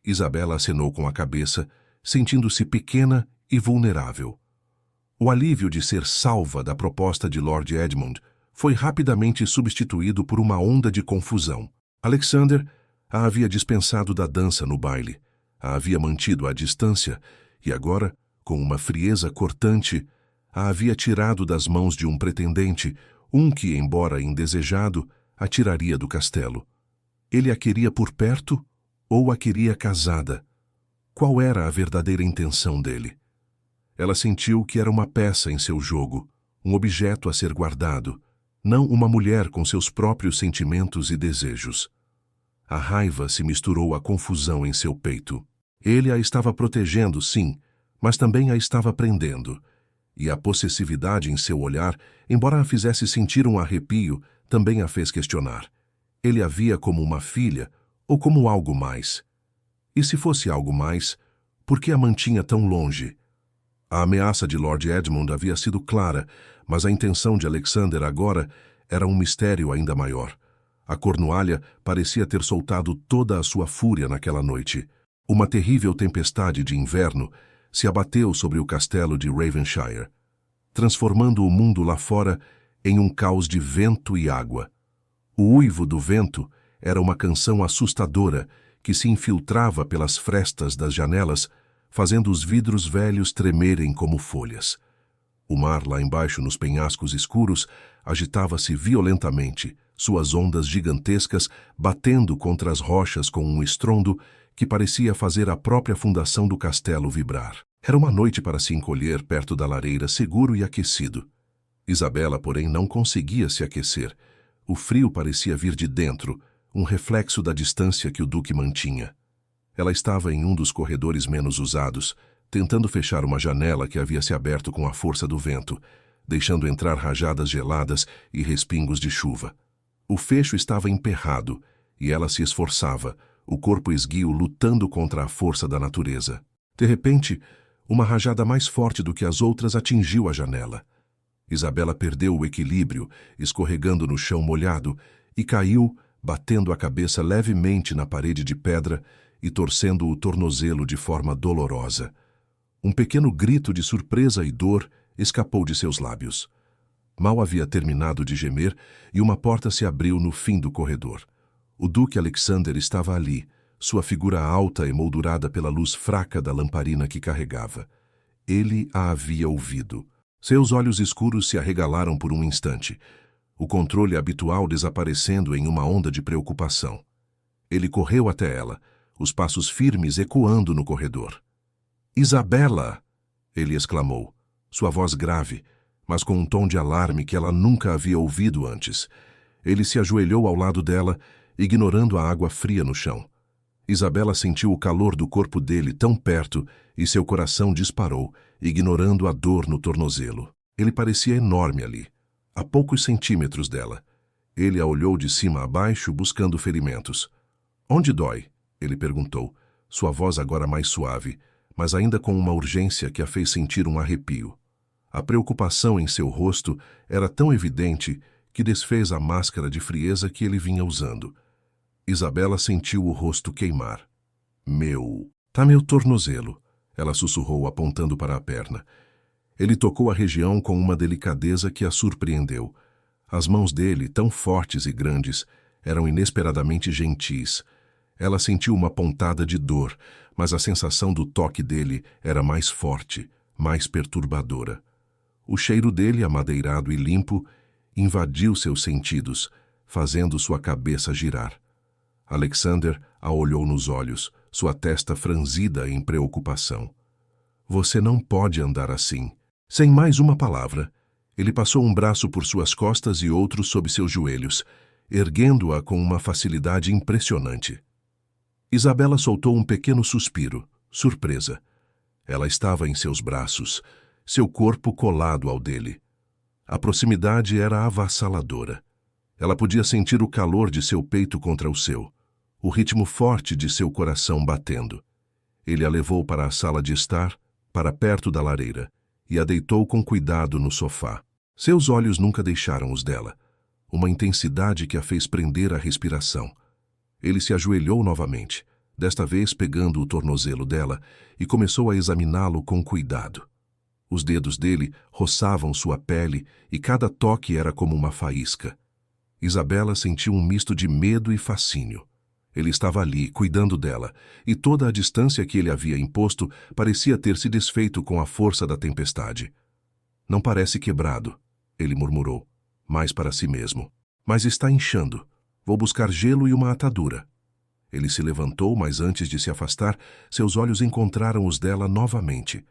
Isabela acenou com a cabeça, sentindo-se pequena e vulnerável. O alívio de ser salva da proposta de Lord Edmund foi rapidamente substituído por uma onda de confusão. Alexander a havia dispensado da dança no baile, a havia mantido à distância e agora, com uma frieza cortante, a havia tirado das mãos de um pretendente, que, embora indesejado, a tiraria do castelo. Ele a queria por perto ou a queria casada? Qual era a verdadeira intenção dele? Ela sentiu que era uma peça em seu jogo, um objeto a ser guardado, não uma mulher com seus próprios sentimentos e desejos. A raiva se misturou à confusão em seu peito. Ele a estava protegendo, sim, mas também a estava prendendo. E a possessividade em seu olhar, embora a fizesse sentir um arrepio, também a fez questionar. Ele a via como uma filha ou como algo mais? E se fosse algo mais, por que a mantinha tão longe? A ameaça de Lord Edmund havia sido clara, mas a intenção de Alexander agora era um mistério ainda maior. A Cornualha parecia ter soltado toda a sua fúria naquela noite. Uma terrível tempestade de inverno se abateu sobre o castelo de Ravenshire, transformando o mundo lá fora em um caos de vento e água. O uivo do vento era uma canção assustadora que se infiltrava pelas frestas das janelas, fazendo os vidros velhos tremerem como folhas. O mar lá embaixo nos penhascos escuros agitava-se violentamente, suas ondas gigantescas batendo contra as rochas com um estrondo que parecia fazer a própria fundação do castelo vibrar. Era uma noite para se encolher perto da lareira, seguro e aquecido. Isabela, porém, não conseguia se aquecer. O frio parecia vir de dentro, um reflexo da distância que o duque mantinha. Ela estava em um dos corredores menos usados, tentando fechar uma janela que havia se aberto com a força do vento, deixando entrar rajadas geladas e respingos de chuva. O fecho estava emperrado, e ela se esforçava, o corpo esguio lutando contra a força da natureza. De repente, uma rajada mais forte do que as outras atingiu a janela. Isabela perdeu o equilíbrio, escorregando no chão molhado, e caiu, batendo a cabeça levemente na parede de pedra e torcendo o tornozelo de forma dolorosa. Um pequeno grito de surpresa e dor escapou de seus lábios. Mal havia terminado de gemer e uma porta se abriu no fim do corredor. O duque Alexander estava ali, sua figura alta emoldurada pela luz fraca da lamparina que carregava. Ele a havia ouvido. Seus olhos escuros se arregalaram por um instante, o controle habitual desaparecendo em uma onda de preocupação. Ele correu até ela, os passos firmes ecoando no corredor. "Isabela!" ele exclamou, sua voz grave, mas com um tom de alarme que ela nunca havia ouvido antes. Ele se ajoelhou ao lado dela, ignorando a água fria no chão. Isabela sentiu o calor do corpo dele tão perto e seu coração disparou, ignorando a dor no tornozelo. Ele parecia enorme ali, a poucos centímetros dela. Ele a olhou de cima a baixo, buscando ferimentos. "Onde dói?" ele perguntou, sua voz agora mais suave, mas ainda com uma urgência que a fez sentir um arrepio. A preocupação em seu rosto era tão evidente que desfez a máscara de frieza que ele vinha usando. Isabela sentiu o rosto queimar. Tá meu tornozelo", ela sussurrou apontando para a perna. Ele tocou a região com uma delicadeza que a surpreendeu. As mãos dele, tão fortes e grandes, eram inesperadamente gentis. Ela sentiu uma pontada de dor, mas a sensação do toque dele era mais forte, mais perturbadora. O cheiro dele, amadeirado e limpo, invadiu seus sentidos, fazendo sua cabeça girar. Alexander a olhou nos olhos, sua testa franzida em preocupação. "Você não pode andar assim." Sem mais uma palavra, ele passou um braço por suas costas e outro sob seus joelhos, erguendo-a com uma facilidade impressionante. Isabela soltou um pequeno suspiro, surpresa. Ela estava em seus braços, seu corpo colado ao dele. A proximidade era avassaladora. Ela podia sentir o calor de seu peito contra o seu, o ritmo forte de seu coração batendo. Ele a levou para a sala de estar, para perto da lareira, e a deitou com cuidado no sofá. Seus olhos nunca deixaram os dela, uma intensidade que a fez prender a respiração. Ele se ajoelhou novamente, desta vez pegando o tornozelo dela, e começou a examiná-lo com cuidado. Os dedos dele roçavam sua pele e cada toque era como uma faísca. Isabela sentiu um misto de medo e fascínio. Ele estava ali, cuidando dela, e toda a distância que ele havia imposto parecia ter se desfeito com a força da tempestade. Não parece quebrado, ele murmurou, mais para si mesmo. Mas está inchando. Vou buscar gelo e uma atadura. Ele se levantou, mas antes de se afastar, seus olhos encontraram os dela novamente.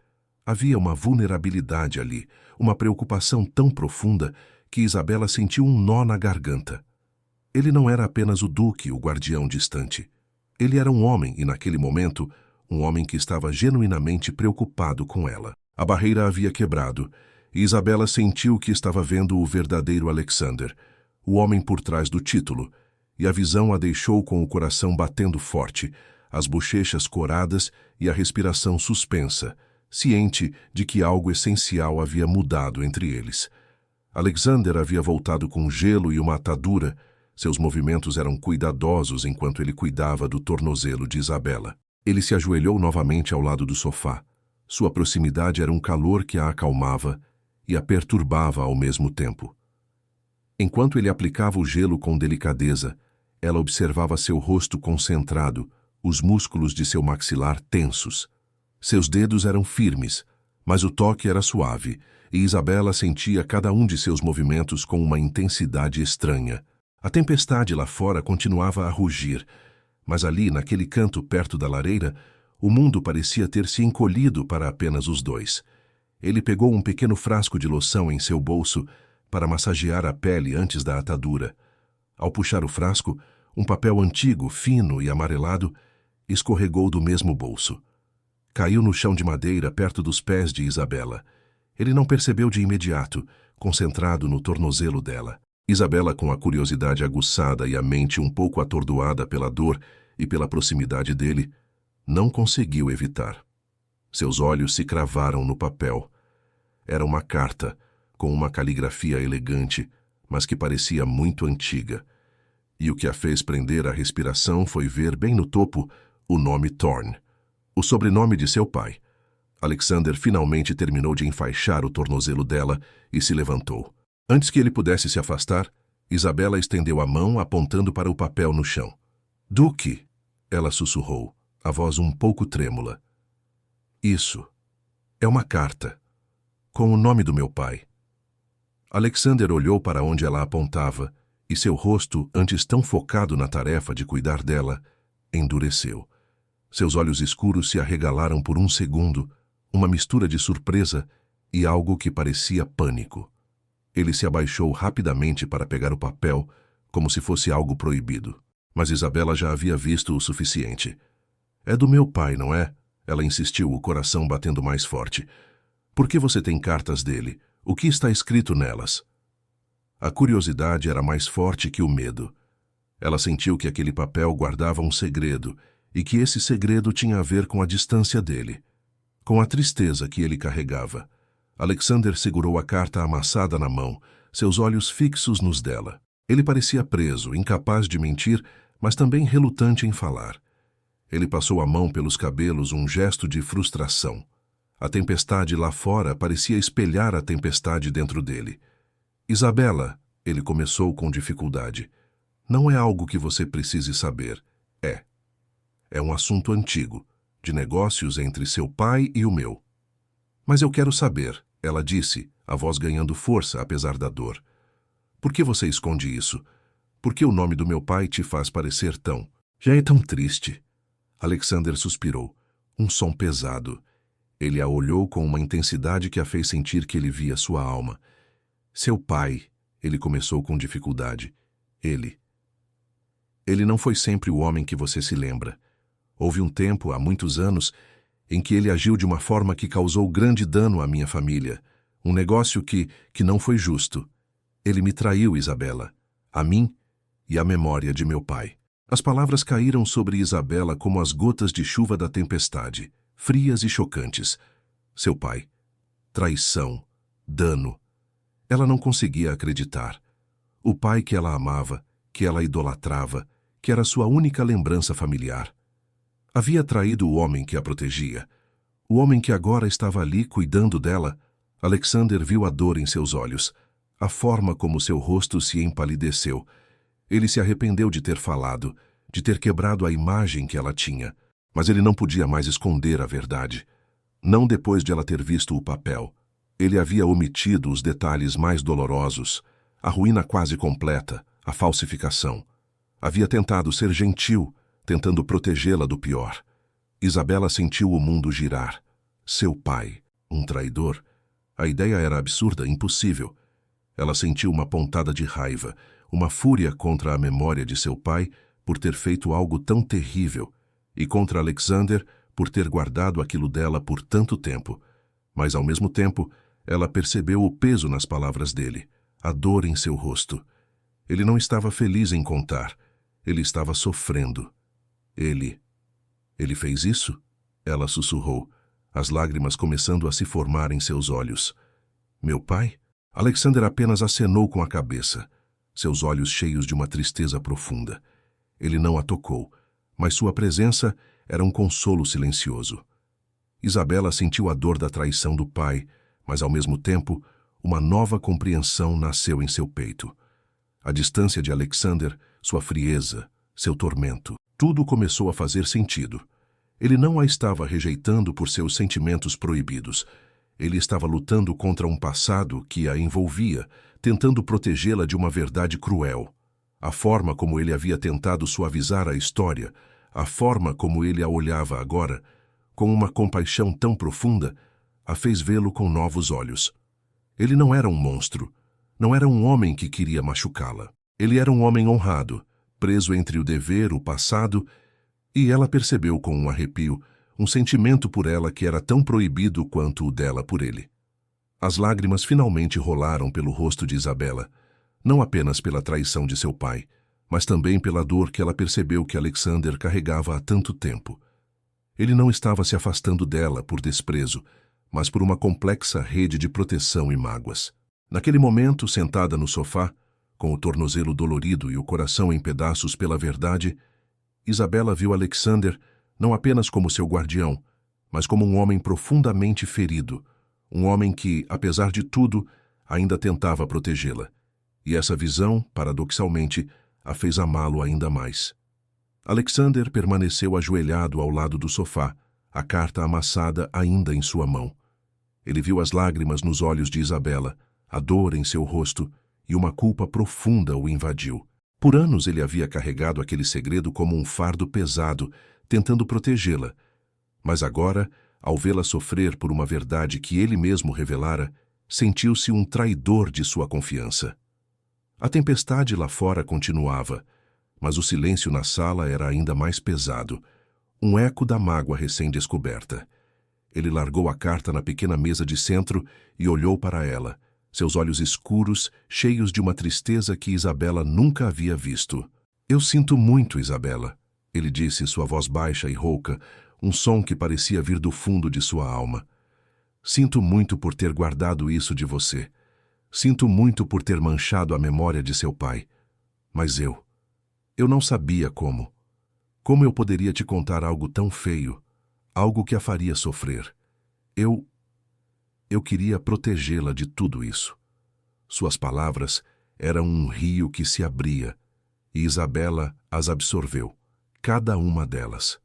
Havia uma vulnerabilidade ali, uma preocupação tão profunda que Isabela sentiu um nó na garganta. Ele não era apenas o duque, o guardião distante. Ele era um homem e, naquele momento, um homem que estava genuinamente preocupado com ela. A barreira havia quebrado, e Isabela sentiu que estava vendo o verdadeiro Alexander, o homem por trás do título, e a visão a deixou com o coração batendo forte, as bochechas coradas e a respiração suspensa, ciente de que algo essencial havia mudado entre eles. Alexander havia voltado com gelo e uma atadura. Seus movimentos eram cuidadosos enquanto ele cuidava do tornozelo de Isabela. Ele se ajoelhou novamente ao lado do sofá. Sua proximidade era um calor que a acalmava e a perturbava ao mesmo tempo. Enquanto ele aplicava o gelo com delicadeza, ela observava seu rosto concentrado, os músculos de seu maxilar tensos. Seus dedos eram firmes, mas o toque era suave, e Isabela sentia cada um de seus movimentos com uma intensidade estranha. A tempestade lá fora continuava a rugir, mas ali, naquele canto perto da lareira, o mundo parecia ter se encolhido para apenas os dois. Ele pegou um pequeno frasco de loção em seu bolso para massagear a pele antes da atadura. Ao puxar o frasco, um papel antigo, fino e amarelado, escorregou do mesmo bolso. Caiu no chão de madeira perto dos pés de Isabela. Ele não percebeu de imediato, concentrado no tornozelo dela. Isabela, com a curiosidade aguçada e a mente um pouco atordoada pela dor e pela proximidade dele, não conseguiu evitar. Seus olhos se cravaram no papel. Era uma carta, com uma caligrafia elegante, mas que parecia muito antiga. E o que a fez prender a respiração foi ver bem no topo o nome Thorne, o sobrenome de seu pai. Alexander finalmente terminou de enfaixar o tornozelo dela e se levantou. Antes que ele pudesse se afastar, Isabela estendeu a mão apontando para o papel no chão. "Duque", ela sussurrou, a voz um pouco trêmula. "Isso. É uma carta. Com o nome do meu pai." Alexander olhou para onde ela apontava, e seu rosto, antes tão focado na tarefa de cuidar dela, endureceu. Seus olhos escuros se arregalaram por um segundo, uma mistura de surpresa e algo que parecia pânico. Ele se abaixou rapidamente para pegar o papel, como se fosse algo proibido. Mas Isabela já havia visto o suficiente. "É do meu pai, não é?" Ela insistiu, o coração batendo mais forte. "Por que você tem cartas dele? O que está escrito nelas?" A curiosidade era mais forte que o medo. Ela sentiu que aquele papel guardava um segredo, e que esse segredo tinha a ver com a distância dele, com a tristeza que ele carregava. Alexander segurou a carta amassada na mão, seus olhos fixos nos dela. Ele parecia preso, incapaz de mentir, mas também relutante em falar. Ele passou a mão pelos cabelos, um gesto de frustração. A tempestade lá fora parecia espelhar a tempestade dentro dele. "Isabela", ele começou com dificuldade, "não é algo que você precise saber. É um assunto antigo, de negócios entre seu pai e o meu." "Mas eu quero saber", ela disse, a voz ganhando força apesar da dor. "Por que você esconde isso? Por que o nome do meu pai te faz parecer tão... Já é tão triste?" Alexander suspirou, um som pesado. Ele a olhou com uma intensidade que a fez sentir que ele via sua alma. "Seu pai", ele começou com dificuldade. Ele não foi sempre o homem que você se lembra. Houve um tempo, há muitos anos, em que ele agiu de uma forma que causou grande dano à minha família, um negócio que não foi justo. Ele me traiu, Isabela, a mim e à memória de meu pai. As palavras caíram sobre Isabela como as gotas de chuva da tempestade, frias e chocantes. Seu pai. Traição. Dano. Ela não conseguia acreditar. O pai que ela amava, que ela idolatrava, que era sua única lembrança familiar. Havia traído o homem que a protegia. O homem que agora estava ali cuidando dela. Alexander viu a dor em seus olhos, a forma como seu rosto se empalideceu. Ele se arrependeu de ter falado, de ter quebrado a imagem que ela tinha, mas ele não podia mais esconder a verdade. Não depois de ela ter visto o papel. Ele havia omitido os detalhes mais dolorosos, a ruína quase completa, a falsificação. Havia tentado ser gentil, tentando protegê-la do pior. Isabela sentiu o mundo girar. Seu pai, um traidor? A ideia era absurda, impossível. Ela sentiu uma pontada de raiva, uma fúria contra a memória de seu pai por ter feito algo tão terrível, e contra Alexander por ter guardado aquilo dela por tanto tempo. Mas, ao mesmo tempo, ela percebeu o peso nas palavras dele, a dor em seu rosto. Ele não estava feliz em contar. Ele estava sofrendo. Ele fez isso? Ela sussurrou, as lágrimas começando a se formar em seus olhos. Meu pai? Alexander apenas acenou com a cabeça, seus olhos cheios de uma tristeza profunda. Ele não a tocou, mas sua presença era um consolo silencioso. Isabela sentiu a dor da traição do pai, mas ao mesmo tempo, uma nova compreensão nasceu em seu peito. A distância de Alexander, sua frieza, seu tormento, tudo começou a fazer sentido. Ele não a estava rejeitando por seus sentimentos proibidos. Ele estava lutando contra um passado que a envolvia, tentando protegê-la de uma verdade cruel. A forma como ele havia tentado suavizar a história, a forma como ele a olhava agora, com uma compaixão tão profunda, a fez vê-lo com novos olhos. Ele não era um monstro, não era um homem que queria machucá-la. Ele era um homem honrado, preso entre o dever, o passado, e ela percebeu com um arrepio um sentimento por ela que era tão proibido quanto o dela por ele. As lágrimas finalmente rolaram pelo rosto de Isabela, não apenas pela traição de seu pai, mas também pela dor que ela percebeu que Alexander carregava há tanto tempo. Ele não estava se afastando dela por desprezo, mas por uma complexa rede de proteção e mágoas. Naquele momento, sentada no sofá, com o tornozelo dolorido e o coração em pedaços pela verdade, Isabela viu Alexander não apenas como seu guardião, mas como um homem profundamente ferido, um homem que, apesar de tudo, ainda tentava protegê-la. E essa visão, paradoxalmente, a fez amá-lo ainda mais. Alexander permaneceu ajoelhado ao lado do sofá, a carta amassada ainda em sua mão. Ele viu as lágrimas nos olhos de Isabela, a dor em seu rosto, e uma culpa profunda o invadiu. Por anos ele havia carregado aquele segredo como um fardo pesado, tentando protegê-la. Mas agora, ao vê-la sofrer por uma verdade que ele mesmo revelara, sentiu-se um traidor de sua confiança. A tempestade lá fora continuava, mas o silêncio na sala era ainda mais pesado, um eco da mágoa recém-descoberta. Ele largou a carta na pequena mesa de centro e olhou para ela, seus olhos escuros, cheios de uma tristeza que Isabela nunca havia visto. Eu sinto muito, Isabela, ele disse, sua voz baixa e rouca, um som que parecia vir do fundo de sua alma. Sinto muito por ter guardado isso de você. Sinto muito por ter manchado a memória de seu pai. Mas eu não sabia como. Como eu poderia te contar algo tão feio, algo que a faria sofrer? Eu queria protegê-la de tudo isso. Suas palavras eram um rio que se abria, e Isabela as absorveu, cada uma delas.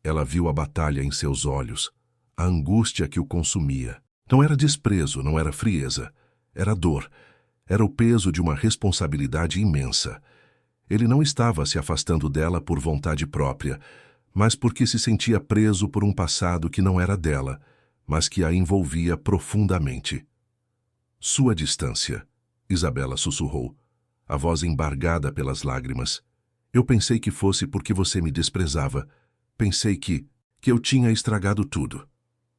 Ela viu a batalha em seus olhos, a angústia que o consumia. Não era desprezo, não era frieza, era dor, era o peso de uma responsabilidade imensa. Ele não estava se afastando dela por vontade própria, mas porque se sentia preso por um passado que não era dela, mas que a envolvia profundamente. Sua distância, Isabela sussurrou, a voz embargada pelas lágrimas. Eu pensei que fosse porque você me desprezava. Pensei que que eu tinha estragado tudo.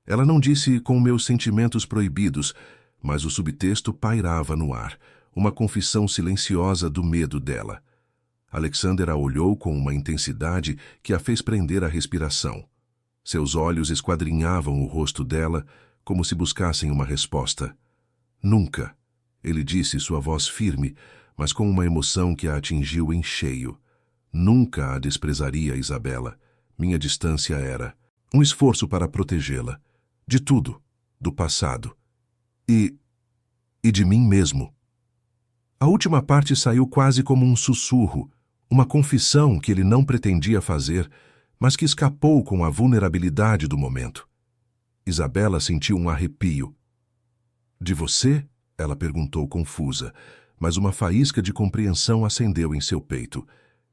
Ela não disse com meus sentimentos proibidos, mas o subtexto pairava no ar, uma confissão silenciosa do medo dela. Alexander a olhou com uma intensidade que a fez prender a respiração. Seus olhos esquadrinhavam o rosto dela, como se buscassem uma resposta. Nunca, ele disse, sua voz firme, mas com uma emoção que a atingiu em cheio. Nunca a desprezaria, Isabela. Minha distância era um esforço para protegê-la. De tudo, do passado. E de mim mesmo. A última parte saiu quase como um sussurro, uma confissão que ele não pretendia fazer, mas que escapou com a vulnerabilidade do momento. Isabela sentiu um arrepio. De você? Ela perguntou confusa, mas uma faísca de compreensão acendeu em seu peito.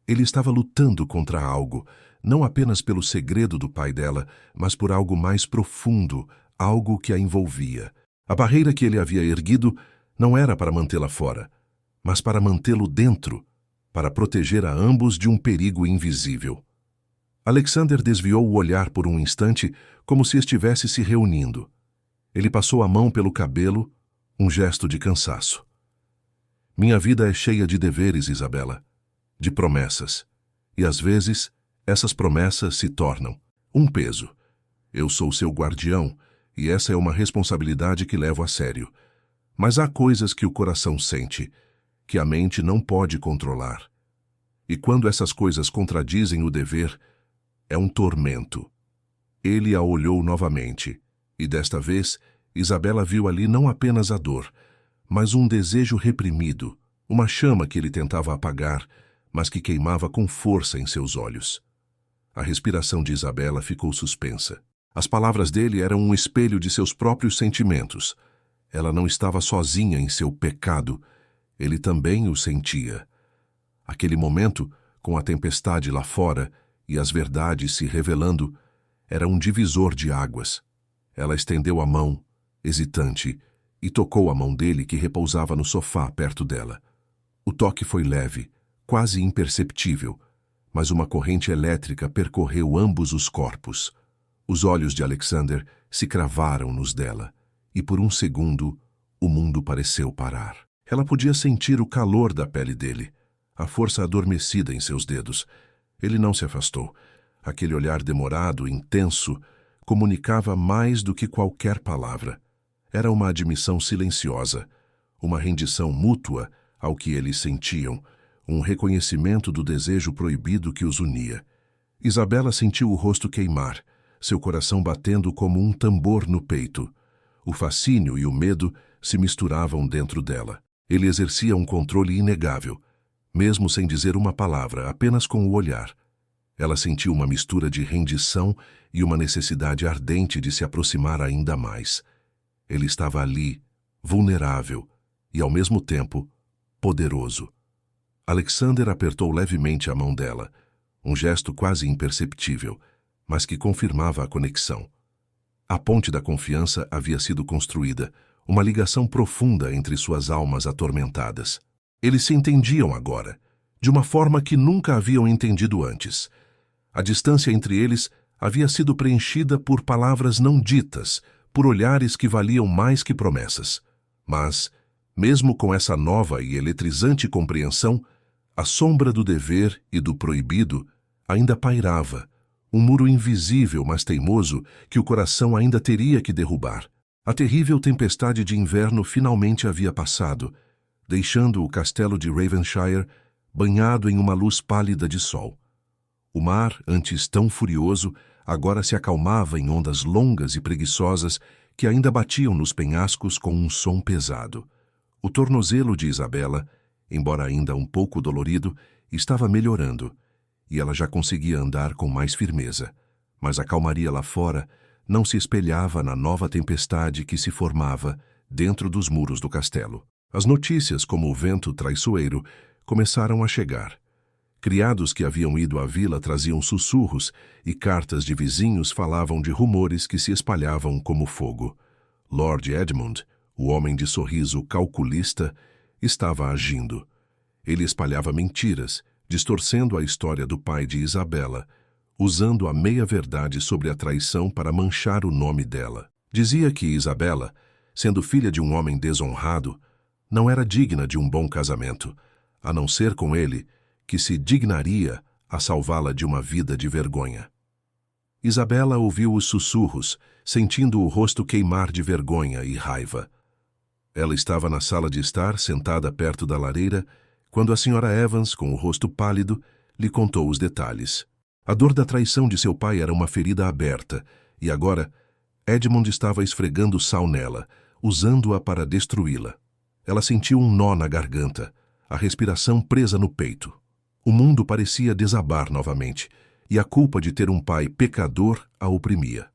Ele estava lutando contra algo, não apenas pelo segredo do pai dela, mas por algo mais profundo, algo que a envolvia. A barreira que ele havia erguido não era para mantê-la fora, mas para mantê-lo dentro, para proteger a ambos de um perigo invisível. Alexander desviou o olhar por um instante, como se estivesse se reunindo. Ele passou a mão pelo cabelo, um gesto de cansaço. Minha vida é cheia de deveres, Isabela, de promessas. E às vezes, essas promessas se tornam um peso. Eu sou seu guardião, e essa é uma responsabilidade que levo a sério. Mas há coisas que o coração sente, que a mente não pode controlar. E quando essas coisas contradizem o dever, é um tormento. Ele a olhou novamente, e desta vez, Isabela viu ali não apenas a dor, mas um desejo reprimido, uma chama que ele tentava apagar, mas que queimava com força em seus olhos. A respiração de Isabela ficou suspensa. As palavras dele eram um espelho de seus próprios sentimentos. Ela não estava sozinha em seu pecado. Ele também o sentia. Aquele momento, com a tempestade lá fora e as verdades se revelando, era um divisor de águas. Ela estendeu a mão, hesitante, e tocou a mão dele que repousava no sofá perto dela. O toque foi leve, quase imperceptível, mas uma corrente elétrica percorreu ambos os corpos. Os olhos de Alexander se cravaram nos dela, e por um segundo o mundo pareceu parar. Ela podia sentir o calor da pele dele, a força adormecida em seus dedos. Ele não se afastou. Aquele olhar demorado, intenso, comunicava mais do que qualquer palavra. Era uma admissão silenciosa, uma rendição mútua ao que eles sentiam, um reconhecimento do desejo proibido que os unia. Isabela sentiu o rosto queimar, seu coração batendo como um tambor no peito. O fascínio e o medo se misturavam dentro dela. Ele exercia um controle inegável, mesmo sem dizer uma palavra, apenas com o olhar. Ela sentiu uma mistura de rendição e uma necessidade ardente de se aproximar ainda mais. Ele estava ali, vulnerável e, ao mesmo tempo, poderoso. Alexander apertou levemente a mão dela, um gesto quase imperceptível, mas que confirmava a conexão. A ponte da confiança havia sido construída, uma ligação profunda entre suas almas atormentadas. Eles se entendiam agora, de uma forma que nunca haviam entendido antes. A distância entre eles havia sido preenchida por palavras não ditas, por olhares que valiam mais que promessas. Mas, mesmo com essa nova e eletrizante compreensão, a sombra do dever e do proibido ainda pairava, um muro invisível, mas teimoso, que o coração ainda teria que derrubar. A terrível tempestade de inverno finalmente havia passado, deixando o castelo de Ravenshire banhado em uma luz pálida de sol. O mar, antes tão furioso, agora se acalmava em ondas longas e preguiçosas que ainda batiam nos penhascos com um som pesado. O tornozelo de Isabela, embora ainda um pouco dolorido, estava melhorando, e ela já conseguia andar com mais firmeza. Mas a calmaria lá fora não se espelhava na nova tempestade que se formava dentro dos muros do castelo. As notícias, como o vento traiçoeiro, começaram a chegar. Criados que haviam ido à vila traziam sussurros e cartas de vizinhos falavam de rumores que se espalhavam como fogo. Lord Edmund, o homem de sorriso calculista, estava agindo. Ele espalhava mentiras, distorcendo a história do pai de Isabela, usando a meia-verdade sobre a traição para manchar o nome dela. Dizia que Isabela, sendo filha de um homem desonrado, não era digna de um bom casamento, a não ser com ele, que se dignaria a salvá-la de uma vida de vergonha. Isabela ouviu os sussurros, sentindo o rosto queimar de vergonha e raiva. Ela estava na sala de estar, sentada perto da lareira, quando a Sra. Evans, com o rosto pálido, lhe contou os detalhes. A dor da traição de seu pai era uma ferida aberta, e agora Edmund estava esfregando sal nela, usando-a para destruí-la. Ela sentiu um nó na garganta, a respiração presa no peito. O mundo parecia desabar novamente, e a culpa de ter um pai pecador a oprimia.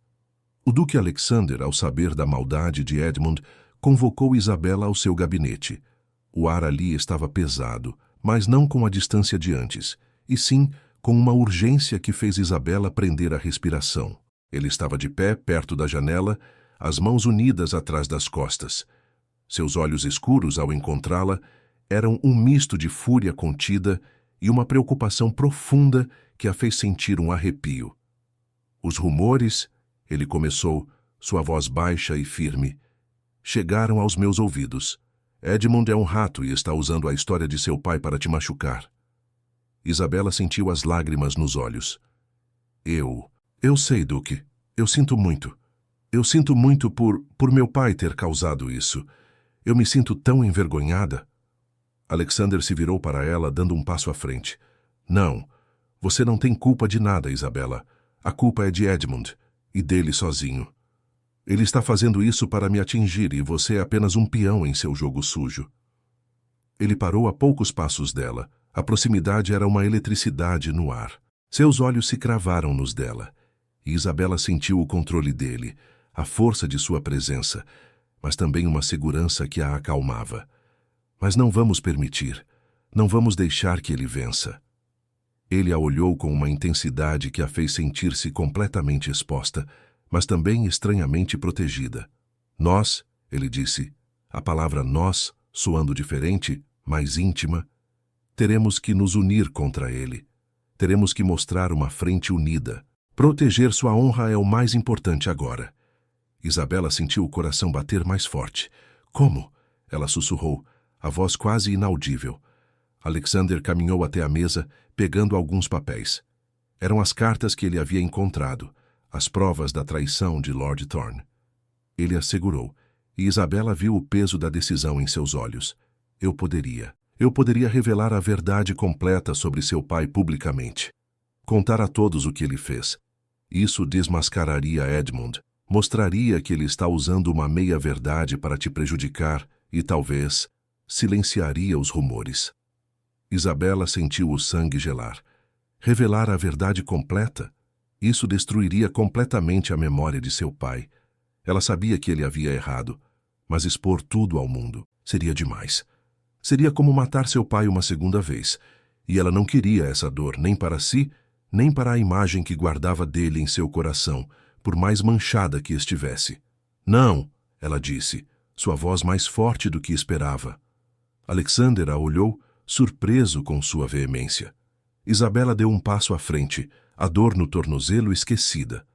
O duque Alexander, ao saber da maldade de Edmund, convocou Isabela ao seu gabinete. O ar ali estava pesado, mas não com a distância de antes, e sim com uma urgência que fez Isabela prender a respiração. Ele estava de pé, perto da janela, as mãos unidas atrás das costas. Seus olhos escuros, ao encontrá-la, eram um misto de fúria contida e uma preocupação profunda que a fez sentir um arrepio. Os rumores, ele começou, sua voz baixa e firme, chegaram aos meus ouvidos. Edmund é um rato e está usando a história de seu pai para te machucar. Isabela sentiu as lágrimas nos olhos. Eu sei, Duque. Eu sinto muito. Eu sinto muito por meu pai ter causado isso. Eu me sinto tão envergonhada. Alexander se virou para ela, dando um passo à frente. Não, você não tem culpa de nada, Isabela. A culpa é de Edmund, e dele sozinho. Ele está fazendo isso para me atingir e você é apenas um peão em seu jogo sujo. Ele parou a poucos passos dela. A proximidade era uma eletricidade no ar. Seus olhos se cravaram nos dela, e Isabela sentiu o controle dele, a força de sua presença, mas também uma segurança que a acalmava. Mas não vamos permitir, não vamos deixar que ele vença. Ele a olhou com uma intensidade que a fez sentir-se completamente exposta, mas também estranhamente protegida. Nós, ele disse, a palavra nós, soando diferente, mais íntima, teremos que nos unir contra ele. Teremos que mostrar uma frente unida. Proteger sua honra é o mais importante agora. Isabela sentiu o coração bater mais forte. Como? Ela sussurrou, a voz quase inaudível. Alexander caminhou até a mesa, pegando alguns papéis. Eram as cartas que ele havia encontrado, as provas da traição de Lord Thorne. Ele as segurou, e Isabela viu o peso da decisão em seus olhos. Eu poderia revelar a verdade completa sobre seu pai publicamente. Contar a todos o que ele fez. Isso desmascararia Edmund, mostraria que ele está usando uma meia-verdade para te prejudicar e, talvez, silenciaria os rumores. Isabela sentiu o sangue gelar. Revelar a verdade completa? Isso destruiria completamente a memória de seu pai. Ela sabia que ele havia errado, mas expor tudo ao mundo seria demais. Seria como matar seu pai uma segunda vez, e ela não queria essa dor nem para si, nem para a imagem que guardava dele em seu coração, por mais manchada que estivesse. Não, ela disse, sua voz mais forte do que esperava. Alexander a olhou, surpreso com sua veemência. Isabela deu um passo à frente, a dor no tornozelo esquecida.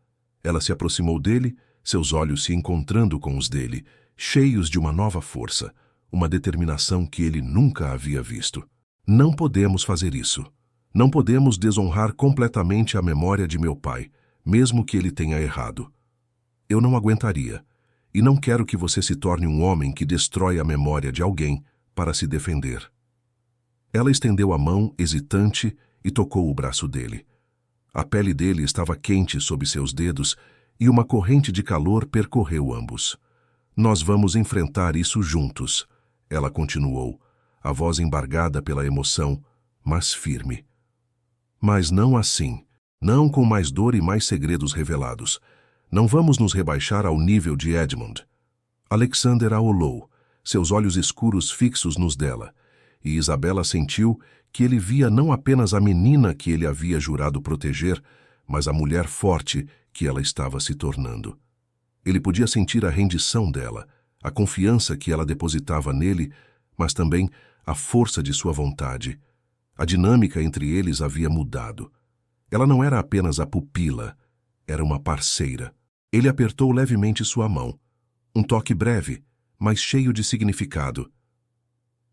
Ela se aproximou dele, seus olhos se encontrando com os dele, cheios de uma nova força, uma determinação que ele nunca havia visto. Não podemos fazer isso. Não podemos desonrar completamente a memória de meu pai, mesmo que ele tenha errado. Eu não aguentaria, e não quero que você se torne um homem que destrói a memória de alguém para se defender. Ela estendeu a mão, hesitante, e tocou o braço dele. A pele dele estava quente sob seus dedos, e uma corrente de calor percorreu ambos. Nós vamos enfrentar isso juntos. Ela continuou, a voz embargada pela emoção, mas firme. Mas não assim, não com mais dor e mais segredos revelados. Não vamos nos rebaixar ao nível de Edmund. Alexander a olhou, seus olhos escuros fixos nos dela, e Isabela sentiu que ele via não apenas a menina que ele havia jurado proteger, mas a mulher forte que ela estava se tornando. Ele podia sentir a rendição dela, a confiança que ela depositava nele, mas também a força de sua vontade. A dinâmica entre eles havia mudado. Ela não era apenas a pupila, era uma parceira. Ele apertou levemente sua mão. Um toque breve, mas cheio de significado.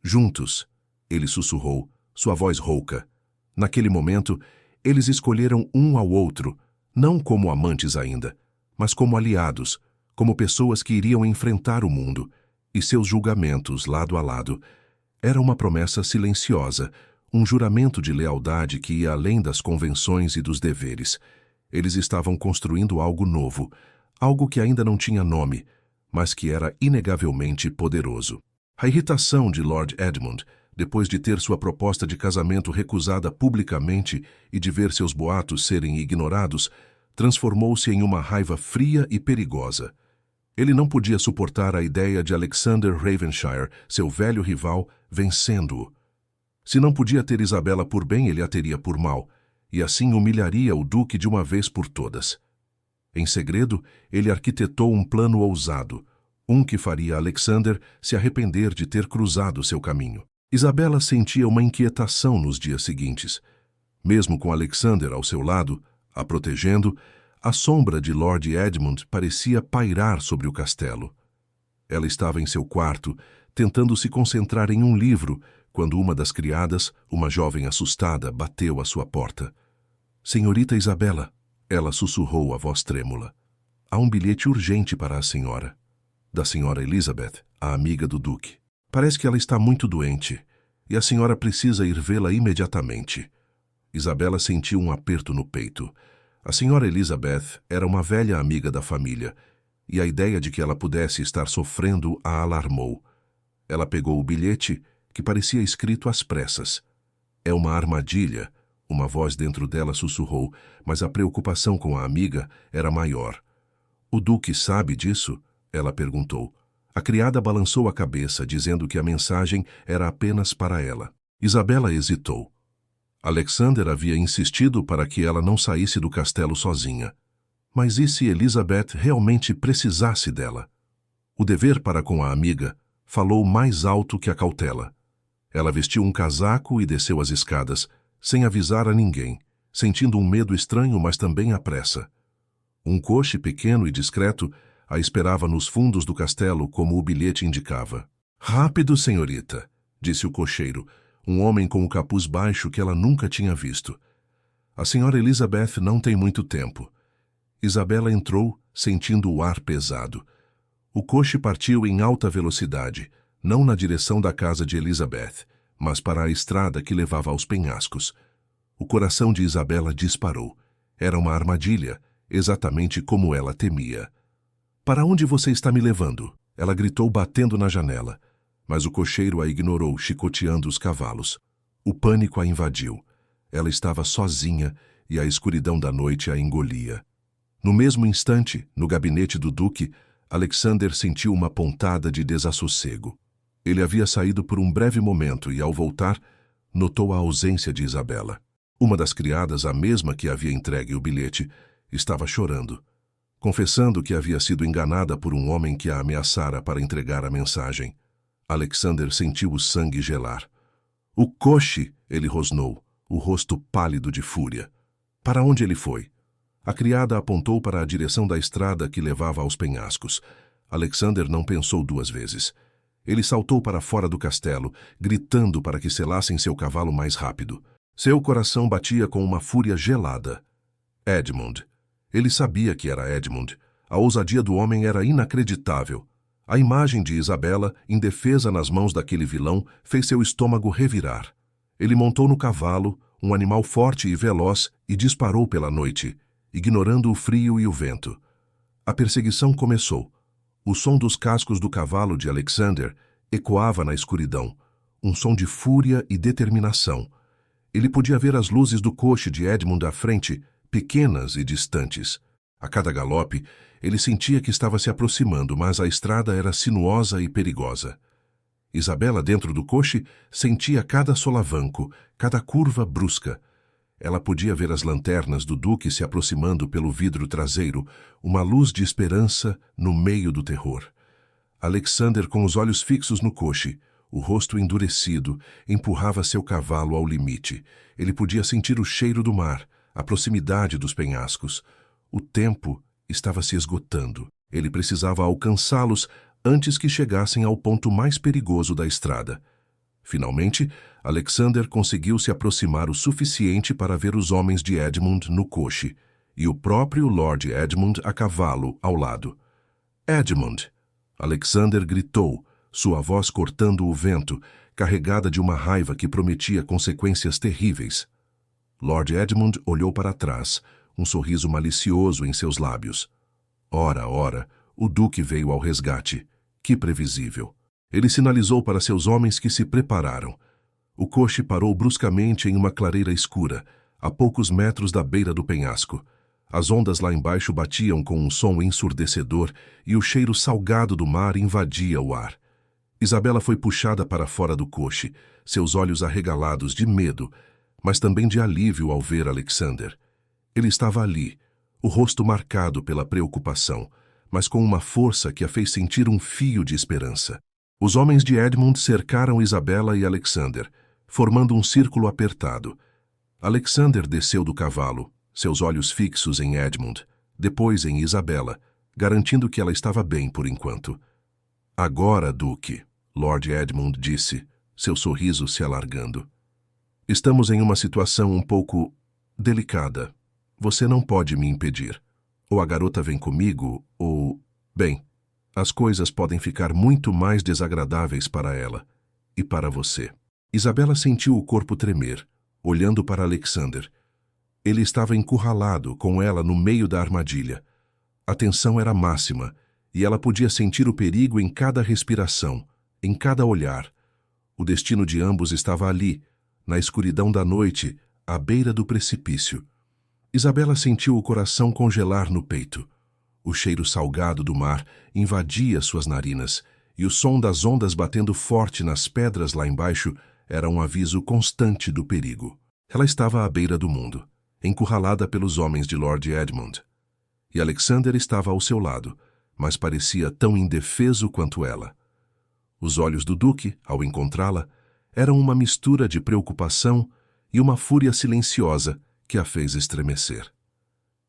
Juntos, ele sussurrou, sua voz rouca. Naquele momento, eles escolheram um ao outro, não como amantes ainda, mas como aliados, como pessoas que iriam enfrentar o mundo e seus julgamentos lado a lado. Era uma promessa silenciosa, um juramento de lealdade que ia além das convenções e dos deveres. Eles estavam construindo algo novo, algo que ainda não tinha nome, mas que era inegavelmente poderoso. A irritação de Lord Edmund, depois de ter sua proposta de casamento recusada publicamente e de ver seus boatos serem ignorados, transformou-se em uma raiva fria e perigosa. Ele não podia suportar a ideia de Alexander Ravenshire, seu velho rival, vencendo-o. Se não podia ter Isabela por bem, ele a teria por mal, e assim humilharia o duque de uma vez por todas. Em segredo, ele arquitetou um plano ousado, um que faria Alexander se arrepender de ter cruzado seu caminho. Isabela sentia uma inquietação nos dias seguintes. Mesmo com Alexander ao seu lado, a protegendo, a sombra de Lord Edmund parecia pairar sobre o castelo. Ela estava em seu quarto, tentando se concentrar em um livro, quando uma das criadas, uma jovem assustada, bateu à sua porta. "Senhorita Isabela", ela sussurrou a voz trêmula. "Há um bilhete urgente para a senhora." Da senhora Elizabeth, a amiga do duque. "Parece que ela está muito doente, e a senhora precisa ir vê-la imediatamente." Isabela sentiu um aperto no peito. A senhora Elizabeth era uma velha amiga da família, e a ideia de que ela pudesse estar sofrendo a alarmou. Ela pegou o bilhete, que parecia escrito às pressas. "É uma armadilha", uma voz dentro dela sussurrou, mas a preocupação com a amiga era maior. "O duque sabe disso?" ela perguntou. A criada balançou a cabeça, dizendo que a mensagem era apenas para ela. Isabela hesitou. Alexander havia insistido para que ela não saísse do castelo sozinha. Mas e se Elizabeth realmente precisasse dela? O dever para com a amiga falou mais alto que a cautela. Ela vestiu um casaco e desceu as escadas, sem avisar a ninguém, sentindo um medo estranho, mas também a pressa. Um coche pequeno e discreto a esperava nos fundos do castelo, como o bilhete indicava. "Rápido, senhorita", disse o cocheiro, um homem com o capuz baixo que ela nunca tinha visto. "A senhora Elizabeth não tem muito tempo." Isabela entrou, sentindo o ar pesado. O coche partiu em alta velocidade, não na direção da casa de Elizabeth, mas para a estrada que levava aos penhascos. O coração de Isabela disparou. Era uma armadilha, exatamente como ela temia. "Para onde você está me levando?" ela gritou, batendo na janela. Mas o cocheiro a ignorou, chicoteando os cavalos. O pânico a invadiu. Ela estava sozinha e a escuridão da noite a engolia. No mesmo instante, no gabinete do duque, Alexander sentiu uma pontada de desassossego. Ele havia saído por um breve momento e, ao voltar, notou a ausência de Isabela. Uma das criadas, a mesma que havia entregue o bilhete, estava chorando, confessando que havia sido enganada por um homem que a ameaçara para entregar a mensagem. Alexander sentiu o sangue gelar. "O coche!" ele rosnou, o rosto pálido de fúria. Para onde ele foi? A criada apontou para a direção da estrada que levava aos penhascos. Alexander não pensou duas vezes. Ele saltou para fora do castelo, gritando para que selassem seu cavalo mais rápido. Seu coração batia com uma fúria gelada. Edmund. Ele sabia que era Edmund. A ousadia do homem era inacreditável. A imagem de Isabela, indefesa nas mãos daquele vilão, fez seu estômago revirar. Ele montou no cavalo, um animal forte e veloz, e disparou pela noite, ignorando o frio e o vento. A perseguição começou. O som dos cascos do cavalo de Alexander ecoava na escuridão, um som de fúria e determinação. Ele podia ver as luzes do coche de Edmund à frente, pequenas e distantes. A cada galope, ele sentia que estava se aproximando, mas a estrada era sinuosa e perigosa. Isabela, dentro do coche, sentia cada solavanco, cada curva brusca. Ela podia ver as lanternas do duque se aproximando pelo vidro traseiro, uma luz de esperança no meio do terror. Alexander, com os olhos fixos no coche, o rosto endurecido, empurrava seu cavalo ao limite. Ele podia sentir o cheiro do mar, a proximidade dos penhascos. O tempo estava se esgotando. Ele precisava alcançá-los antes que chegassem ao ponto mais perigoso da estrada. Finalmente, Alexander conseguiu se aproximar o suficiente para ver os homens de Edmund no coche, e o próprio Lord Edmund a cavalo ao lado. "Edmund!" Alexander gritou, sua voz cortando o vento, carregada de uma raiva que prometia consequências terríveis. Lord Edmund olhou para trás, um sorriso malicioso em seus lábios. Ora, ora, o duque veio ao resgate. Que previsível. Ele sinalizou para seus homens que se prepararam. O coche parou bruscamente em uma clareira escura, a poucos metros da beira do penhasco. As ondas lá embaixo batiam com um som ensurdecedor e o cheiro salgado do mar invadia o ar. Isabela foi puxada para fora do coche, seus olhos arregalados de medo, mas também de alívio ao ver Alexander. Ele estava ali, o rosto marcado pela preocupação, mas com uma força que a fez sentir um fio de esperança. Os homens de Edmund cercaram Isabela e Alexander, formando um círculo apertado. Alexander desceu do cavalo, seus olhos fixos em Edmund, depois em Isabela, garantindo que ela estava bem por enquanto. "Agora, Duque", Lord Edmund disse, seu sorriso se alargando. "Estamos em uma situação um pouco delicada. Você não pode me impedir. Ou a garota vem comigo, ou... Bem, as coisas podem ficar muito mais desagradáveis para ela e para você." Isabela sentiu o corpo tremer, olhando para Alexander. Ele estava encurralado, com ela no meio da armadilha. A tensão era máxima, e ela podia sentir o perigo em cada respiração, em cada olhar. O destino de ambos estava ali, na escuridão da noite, à beira do precipício. Isabela sentiu o coração congelar no peito. O cheiro salgado do mar invadia suas narinas, e o som das ondas batendo forte nas pedras lá embaixo era um aviso constante do perigo. Ela estava à beira do mundo, encurralada pelos homens de Lord Edmund. E Alexander estava ao seu lado, mas parecia tão indefeso quanto ela. Os olhos do duque, ao encontrá-la, eram uma mistura de preocupação e uma fúria silenciosa que a fez estremecer.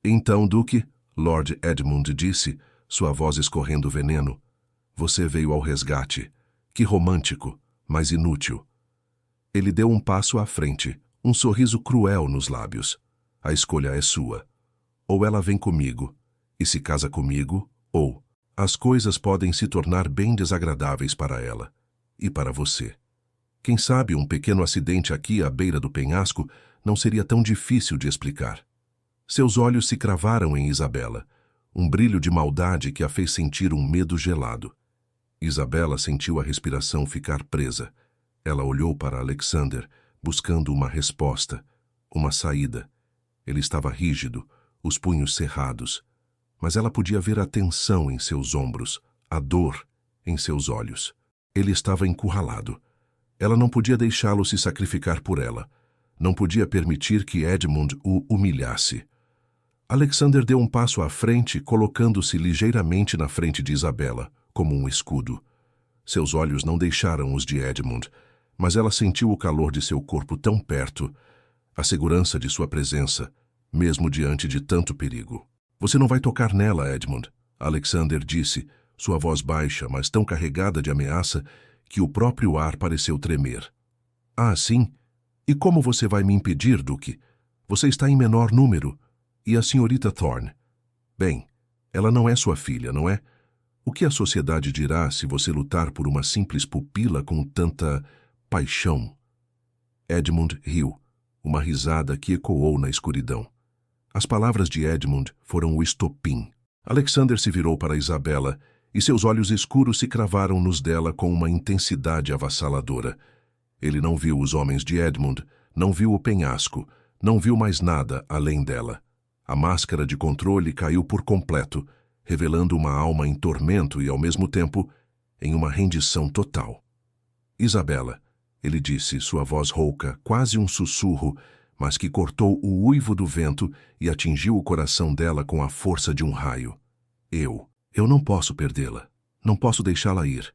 "Então, duque", Lord Edmund disse, sua voz escorrendo veneno, "você veio ao resgate. Que romântico, mas inútil." Ele deu um passo à frente, um sorriso cruel nos lábios. "A escolha é sua. Ou ela vem comigo, e se casa comigo, ou as coisas podem se tornar bem desagradáveis para ela e para você. Quem sabe um pequeno acidente aqui à beira do penhasco não seria tão difícil de explicar." Seus olhos se cravaram em Isabela, um brilho de maldade que a fez sentir um medo gelado. Isabela sentiu a respiração ficar presa. Ela olhou para Alexander, buscando uma resposta, uma saída. Ele estava rígido, os punhos cerrados, mas ela podia ver a tensão em seus ombros, a dor em seus olhos. Ele estava encurralado. Ela não podia deixá-lo se sacrificar por ela. Não podia permitir que Edmund o humilhasse. Alexander deu um passo à frente, colocando-se ligeiramente na frente de Isabela, como um escudo. Seus olhos não deixaram os de Edmund, mas ela sentiu o calor de seu corpo tão perto, a segurança de sua presença, mesmo diante de tanto perigo. "Você não vai tocar nela, Edmund", Alexander disse, sua voz baixa, mas tão carregada de ameaça que o próprio ar pareceu tremer. "Ah, sim? E como você vai me impedir, Duque? Você está em menor número. E a senhorita Thorne? Bem, ela não é sua filha, não é? O que a sociedade dirá se você lutar por uma simples pupila com tanta paixão?" Edmund riu, uma risada que ecoou na escuridão. As palavras de Edmund foram o estopim. Alexander se virou para Isabela e seus olhos escuros se cravaram nos dela com uma intensidade avassaladora. Ele não viu os homens de Edmund, não viu o penhasco, não viu mais nada além dela. A máscara de controle caiu por completo, revelando uma alma em tormento e, ao mesmo tempo, em uma rendição total. "Isabela", ele disse, sua voz rouca, quase um sussurro, mas que cortou o uivo do vento e atingiu o coração dela com a força de um raio. Eu não posso perdê-la. Não posso deixá-la ir."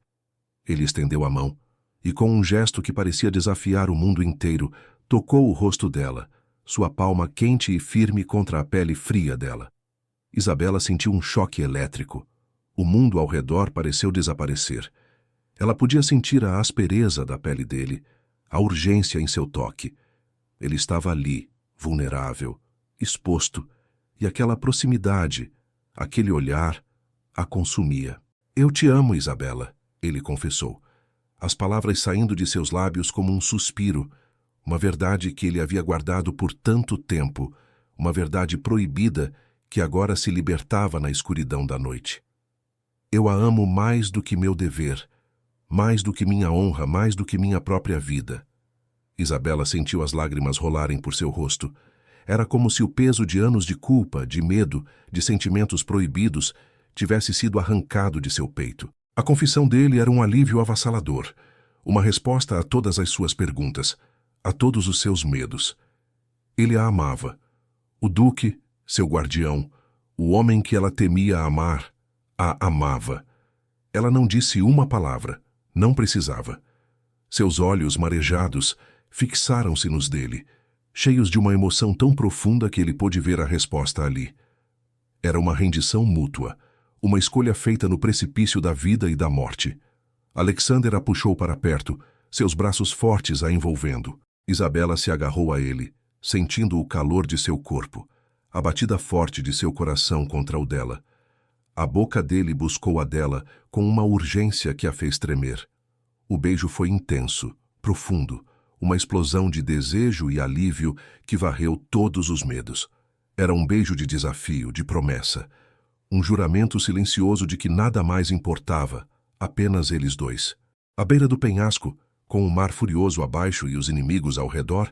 Ele estendeu a mão e, com um gesto que parecia desafiar o mundo inteiro, tocou o rosto dela, sua palma quente e firme contra a pele fria dela. Isabela sentiu um choque elétrico. O mundo ao redor pareceu desaparecer. Ela podia sentir a aspereza da pele dele, a urgência em seu toque. Ele estava ali, vulnerável, exposto, e aquela proximidade, aquele olhar, a consumia. "Eu te amo, Isabela", ele confessou, as palavras saindo de seus lábios como um suspiro, uma verdade que ele havia guardado por tanto tempo, uma verdade proibida que agora se libertava na escuridão da noite. "Eu a amo mais do que meu dever, mais do que minha honra, mais do que minha própria vida." Isabela sentiu as lágrimas rolarem por seu rosto. Era como se o peso de anos de culpa, de medo, de sentimentos proibidos tivesse sido arrancado de seu peito. A confissão dele era um alívio avassalador, uma resposta a todas as suas perguntas, a todos os seus medos. Ele a amava. O duque, seu guardião, o homem que ela temia amar, a amava. Ela não disse uma palavra, não precisava. Seus olhos marejados fixaram-se nos dele, cheios de uma emoção tão profunda que ele pôde ver a resposta ali. Era uma rendição mútua, uma escolha feita no precipício da vida e da morte. Alexander a puxou para perto, seus braços fortes a envolvendo. Isabela se agarrou a ele, sentindo o calor de seu corpo, a batida forte de seu coração contra o dela. A boca dele buscou a dela com uma urgência que a fez tremer. O beijo foi intenso, profundo, uma explosão de desejo e alívio que varreu todos os medos. Era um beijo de desafio, de promessa. Um juramento silencioso de que nada mais importava, apenas eles dois. À beira do penhasco, com o mar furioso abaixo e os inimigos ao redor,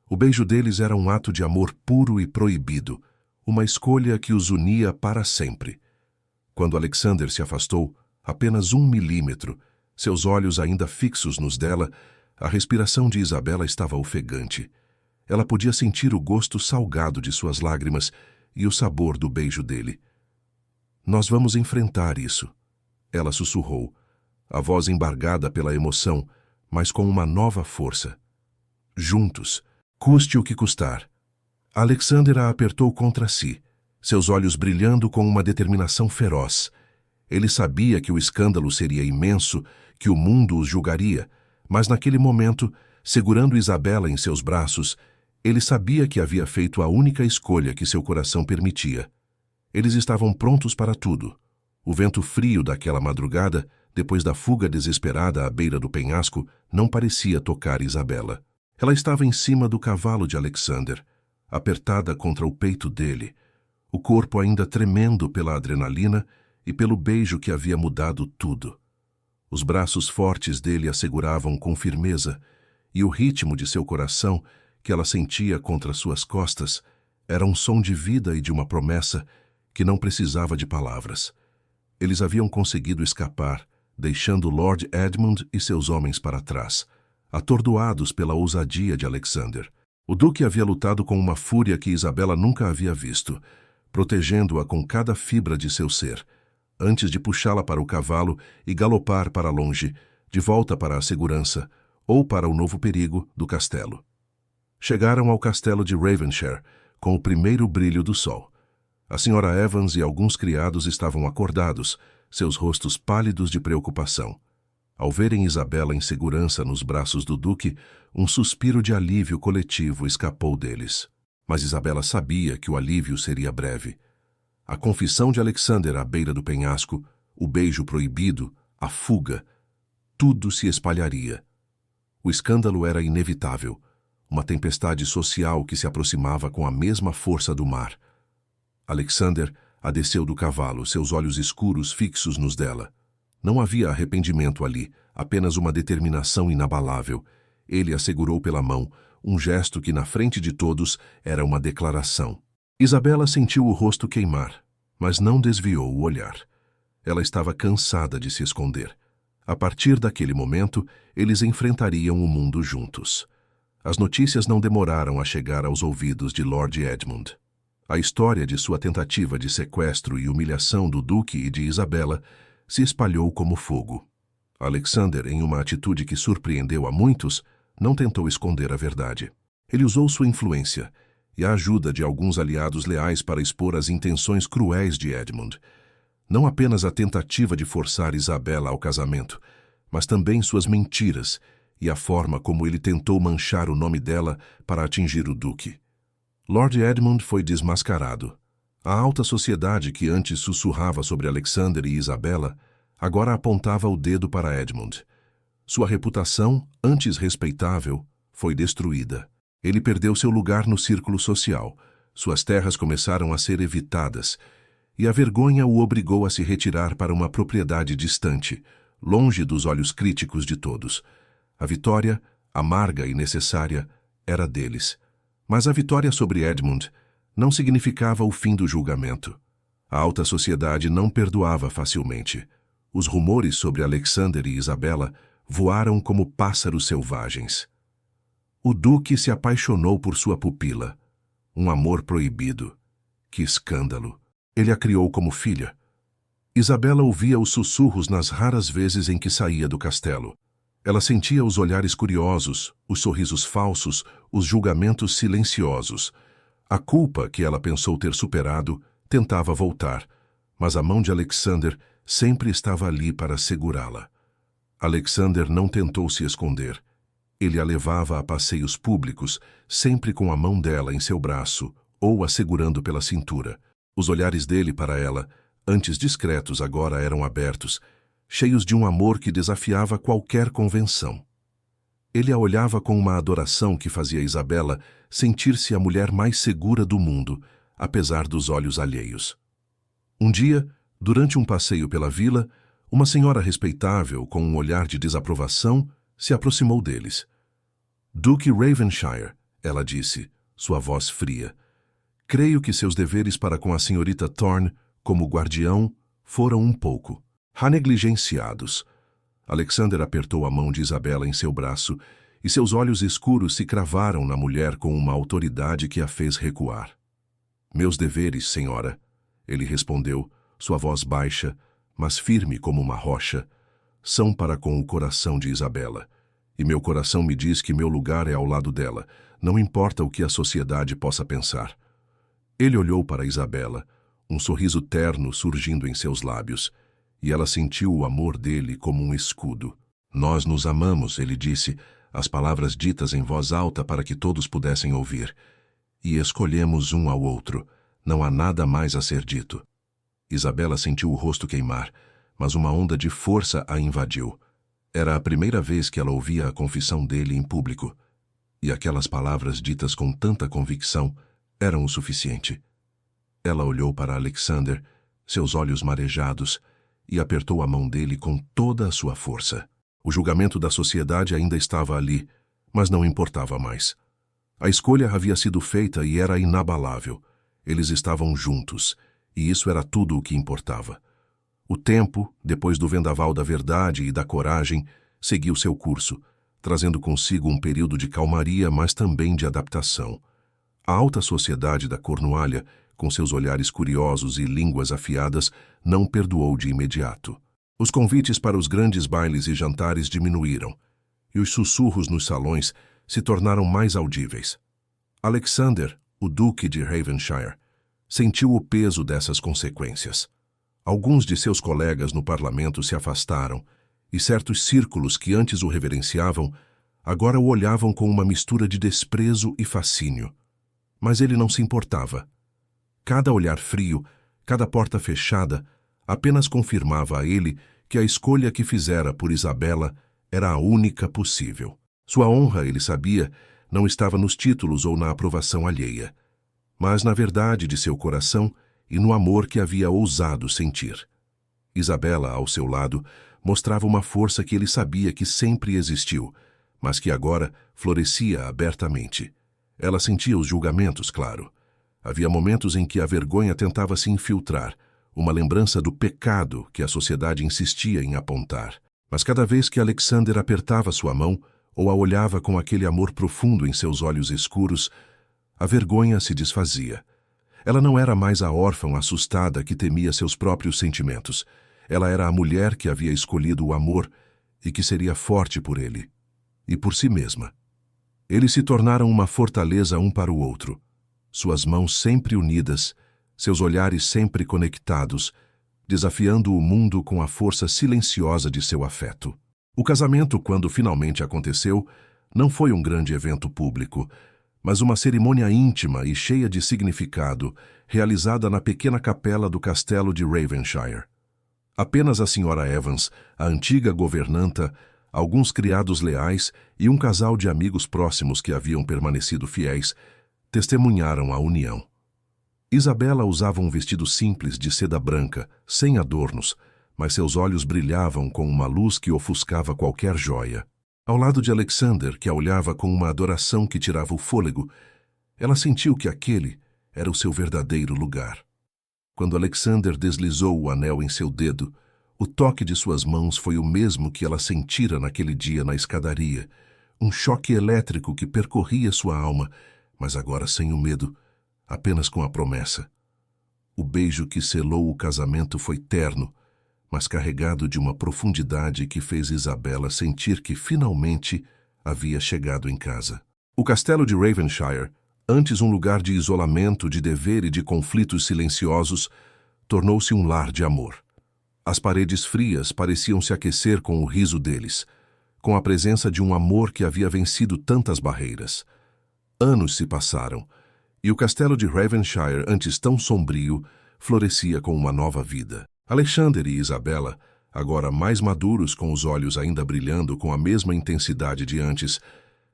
o beijo deles era um ato de amor puro e proibido, uma escolha que os unia para sempre. Quando Alexander se afastou, apenas 1 milímetro, seus olhos ainda fixos nos dela, a respiração de Isabela estava ofegante. Ela podia sentir o gosto salgado de suas lágrimas e o sabor do beijo dele. "Nós vamos enfrentar isso", ela sussurrou, a voz embargada pela emoção, mas com uma nova força. "Juntos, custe o que custar." Alexander a apertou contra si, seus olhos brilhando com uma determinação feroz. Ele sabia que o escândalo seria imenso, que o mundo os julgaria, mas naquele momento, segurando Isabela em seus braços, ele sabia que havia feito a única escolha que seu coração permitia. Eles estavam prontos para tudo. O vento frio daquela madrugada, depois da fuga desesperada à beira do penhasco, não parecia tocar Isabela. Ela estava em cima do cavalo de Alexander, apertada contra o peito dele, o corpo ainda tremendo pela adrenalina e pelo beijo que havia mudado tudo. Os braços fortes dele a seguravam com firmeza, e o ritmo de seu coração, que ela sentia contra suas costas, era um som de vida e de uma promessa que não precisava de palavras. Eles haviam conseguido escapar, deixando Lord Edmund e seus homens para trás, atordoados pela ousadia de Alexander. O duque havia lutado com uma fúria que Isabela nunca havia visto, protegendo-a com cada fibra de seu ser, antes de puxá-la para o cavalo e galopar para longe, de volta para a segurança, ou para o novo perigo do castelo. Chegaram ao castelo de Ravenshire, com o primeiro brilho do sol. A senhora Evans e alguns criados estavam acordados, seus rostos pálidos de preocupação. Ao verem Isabela em segurança nos braços do duque, um suspiro de alívio coletivo escapou deles. Mas Isabela sabia que o alívio seria breve. A confissão de Alexander à beira do penhasco, o beijo proibido, a fuga, tudo se espalharia. O escândalo era inevitável, uma tempestade social que se aproximava com a mesma força do mar. Alexander a desceu do cavalo, seus olhos escuros fixos nos dela. Não havia arrependimento ali, apenas uma determinação inabalável. Ele a segurou pela mão, um gesto que na frente de todos era uma declaração. Isabela sentiu o rosto queimar, mas não desviou o olhar. Ela estava cansada de se esconder. A partir daquele momento, eles enfrentariam o mundo juntos. As notícias não demoraram a chegar aos ouvidos de Lord Edmund. A história de sua tentativa de sequestro e humilhação do duque e de Isabela se espalhou como fogo. Alexander, em uma atitude que surpreendeu a muitos, não tentou esconder a verdade. Ele usou sua influência. e a ajuda de alguns aliados leais para expor as intenções cruéis de Edmund. Não apenas a tentativa de forçar Isabela ao casamento, mas também suas mentiras e a forma como ele tentou manchar o nome dela para atingir o duque. Lord Edmund foi desmascarado. A alta sociedade que antes sussurrava sobre Alexander e Isabela, agora apontava o dedo para Edmund. Sua reputação, antes respeitável, foi destruída. Ele perdeu seu lugar no círculo social, suas terras começaram a ser evitadas, e a vergonha o obrigou a se retirar para uma propriedade distante, longe dos olhos críticos de todos. A vitória, amarga e necessária, era deles. Mas a vitória sobre Edmund não significava o fim do julgamento. A alta sociedade não perdoava facilmente. Os rumores sobre Alexander e Isabela voaram como pássaros selvagens. O duque se apaixonou por sua pupila. Um amor proibido. Que escândalo! Ele a criou como filha. Isabela ouvia os sussurros nas raras vezes em que saía do castelo. Ela sentia os olhares curiosos, os sorrisos falsos, os julgamentos silenciosos. A culpa que ela pensou ter superado tentava voltar, mas a mão de Alexander sempre estava ali para segurá-la. Alexander não tentou se esconder. Ele a levava a passeios públicos, sempre com a mão dela em seu braço ou a segurando pela cintura. Os olhares dele para ela, antes discretos, agora eram abertos, cheios de um amor que desafiava qualquer convenção. Ele a olhava com uma adoração que fazia Isabela sentir-se a mulher mais segura do mundo, apesar dos olhos alheios. Um dia, durante um passeio pela vila, uma senhora respeitável, com um olhar de desaprovação, se aproximou deles. Duque Ravenshire, ela disse, sua voz fria. Creio que seus deveres para com a senhorita Thorne, como guardião, foram um pouco negligenciados. Alexander apertou a mão de Isabela em seu braço e seus olhos escuros se cravaram na mulher com uma autoridade que a fez recuar. Meus deveres, senhora, ele respondeu, sua voz baixa, mas firme como uma rocha, são para com o coração de Isabela. E meu coração me diz que meu lugar é ao lado dela, não importa o que a sociedade possa pensar. Ele olhou para Isabela, um sorriso terno surgindo em seus lábios, e ela sentiu o amor dele como um escudo. Nós nos amamos, ele disse, as palavras ditas em voz alta para que todos pudessem ouvir. E escolhemos um ao outro. Não há nada mais a ser dito. Isabela sentiu o rosto queimar, mas uma onda de força a invadiu. Era a primeira vez que ela ouvia a confissão dele em público. E aquelas palavras ditas com tanta convicção eram o suficiente. Ela olhou para Alexander, seus olhos marejados, e apertou a mão dele com toda a sua força. O julgamento da sociedade ainda estava ali, mas não importava mais. A escolha havia sido feita e era inabalável. Eles estavam juntos, e isso era tudo o que importava. O tempo, depois do vendaval da verdade e da coragem, seguiu seu curso, trazendo consigo um período de calmaria, mas também de adaptação. A alta sociedade da Cornualha, com seus olhares curiosos e línguas afiadas, não perdoou de imediato. Os convites para os grandes bailes e jantares diminuíram, e os sussurros nos salões se tornaram mais audíveis. Alexander, o Duque de Ravenshire, sentiu o peso dessas consequências. Alguns de seus colegas no parlamento se afastaram, e certos círculos que antes o reverenciavam, agora o olhavam com uma mistura de desprezo e fascínio. Mas ele não se importava. Cada olhar frio, cada porta fechada, apenas confirmava a ele que a escolha que fizera por Isabela era a única possível. Sua honra, ele sabia, não estava nos títulos ou na aprovação alheia, mas na verdade de seu coração e no amor que havia ousado sentir. Isabela, ao seu lado, mostrava uma força que ele sabia que sempre existiu, mas que agora florescia abertamente. Ela sentia os julgamentos, claro. Havia momentos em que a vergonha tentava se infiltrar, uma lembrança do pecado que a sociedade insistia em apontar. Mas cada vez que Alexander apertava sua mão, ou a olhava com aquele amor profundo em seus olhos escuros, a vergonha se desfazia. Ela não era mais a órfã assustada que temia seus próprios sentimentos. Ela era a mulher que havia escolhido o amor e que seria forte por ele e por si mesma. Eles se tornaram uma fortaleza um para o outro. suas mãos sempre unidas, seus olhares sempre conectados, desafiando o mundo com a força silenciosa de seu afeto. O casamento, quando finalmente aconteceu, não foi um grande evento público, mas uma cerimônia íntima e cheia de significado, realizada na pequena capela do castelo de Ravenshire. Apenas a Sra. Evans, a antiga governanta, alguns criados leais e um casal de amigos próximos que haviam permanecido fiéis, testemunharam a união. Isabela usava um vestido simples de seda branca, sem adornos, mas seus olhos brilhavam com uma luz que ofuscava qualquer joia. Ao lado de Alexander, que a olhava com uma adoração que tirava o fôlego, ela sentiu que aquele era o seu verdadeiro lugar. Quando Alexander deslizou o anel em seu dedo, o toque de suas mãos foi o mesmo que ela sentira naquele dia na escadaria, um choque elétrico que percorria sua alma, mas agora sem o medo, apenas com a promessa. O beijo que selou o casamento foi terno, mas carregado de uma profundidade que fez Isabela sentir que finalmente havia chegado em casa. O castelo de Ravenshire, antes um lugar de isolamento, de dever e de conflitos silenciosos, tornou-se um lar de amor. As paredes frias pareciam se aquecer com o riso deles, com a presença de um amor que havia vencido tantas barreiras. Anos se passaram, e o castelo de Ravenshire, antes tão sombrio, florescia com uma nova vida. Alexander e Isabela, agora mais maduros, com os olhos ainda brilhando com a mesma intensidade de antes,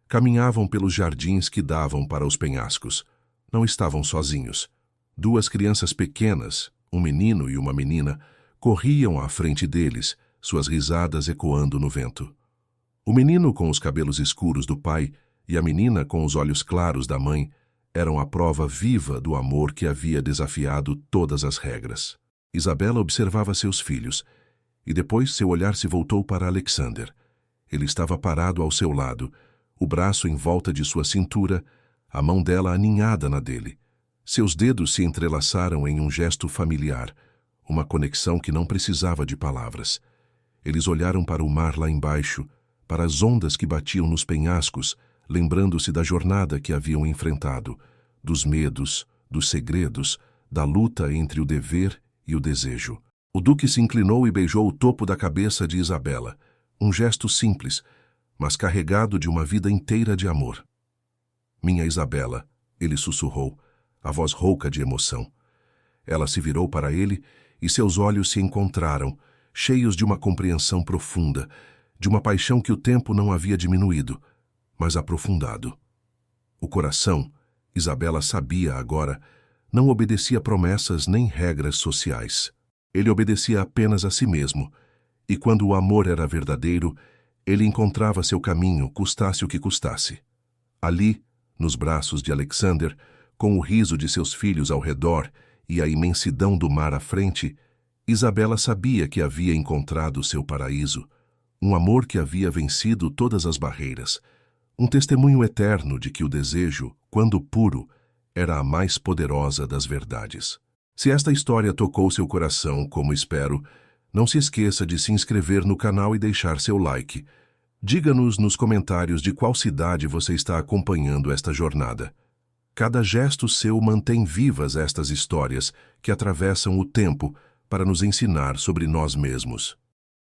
caminhavam pelos jardins que davam para os penhascos. Não estavam sozinhos. Duas crianças pequenas, um menino e uma menina, corriam à frente deles, suas risadas ecoando no vento. O menino com os cabelos escuros do pai e a menina com os olhos claros da mãe eram a prova viva do amor que havia desafiado todas as regras. Isabela observava seus filhos, e depois seu olhar se voltou para Alexander. Ele estava parado ao seu lado, o braço em volta de sua cintura, a mão dela aninhada na dele. Seus dedos se entrelaçaram em um gesto familiar, uma conexão que não precisava de palavras. Eles olharam para o mar lá embaixo, para as ondas que batiam nos penhascos, lembrando-se da jornada que haviam enfrentado, dos medos, dos segredos, da luta entre o dever e o desejo. O duque se inclinou e beijou o topo da cabeça de Isabela, um gesto simples, mas carregado de uma vida inteira de amor. Minha Isabela, ele sussurrou, a voz rouca de emoção. Ela se virou para ele e seus olhos se encontraram, cheios de uma compreensão profunda, de uma paixão que o tempo não havia diminuído, mas aprofundado. O coração, Isabela sabia agora, não obedecia promessas nem regras sociais. Ele obedecia apenas a si mesmo, e quando o amor era verdadeiro, ele encontrava seu caminho, custasse o que custasse. Ali, nos braços de Alexander, com o riso de seus filhos ao redor e a imensidão do mar à frente, Isabela sabia que havia encontrado seu paraíso, um amor que havia vencido todas as barreiras, um testemunho eterno de que o desejo, quando puro, era a mais poderosa das verdades. Se esta história tocou seu coração, como espero, não se esqueça de se inscrever no canal e deixar seu like. Diga-nos nos comentários de qual cidade você está acompanhando esta jornada. Cada gesto seu mantém vivas estas histórias que atravessam o tempo para nos ensinar sobre nós mesmos.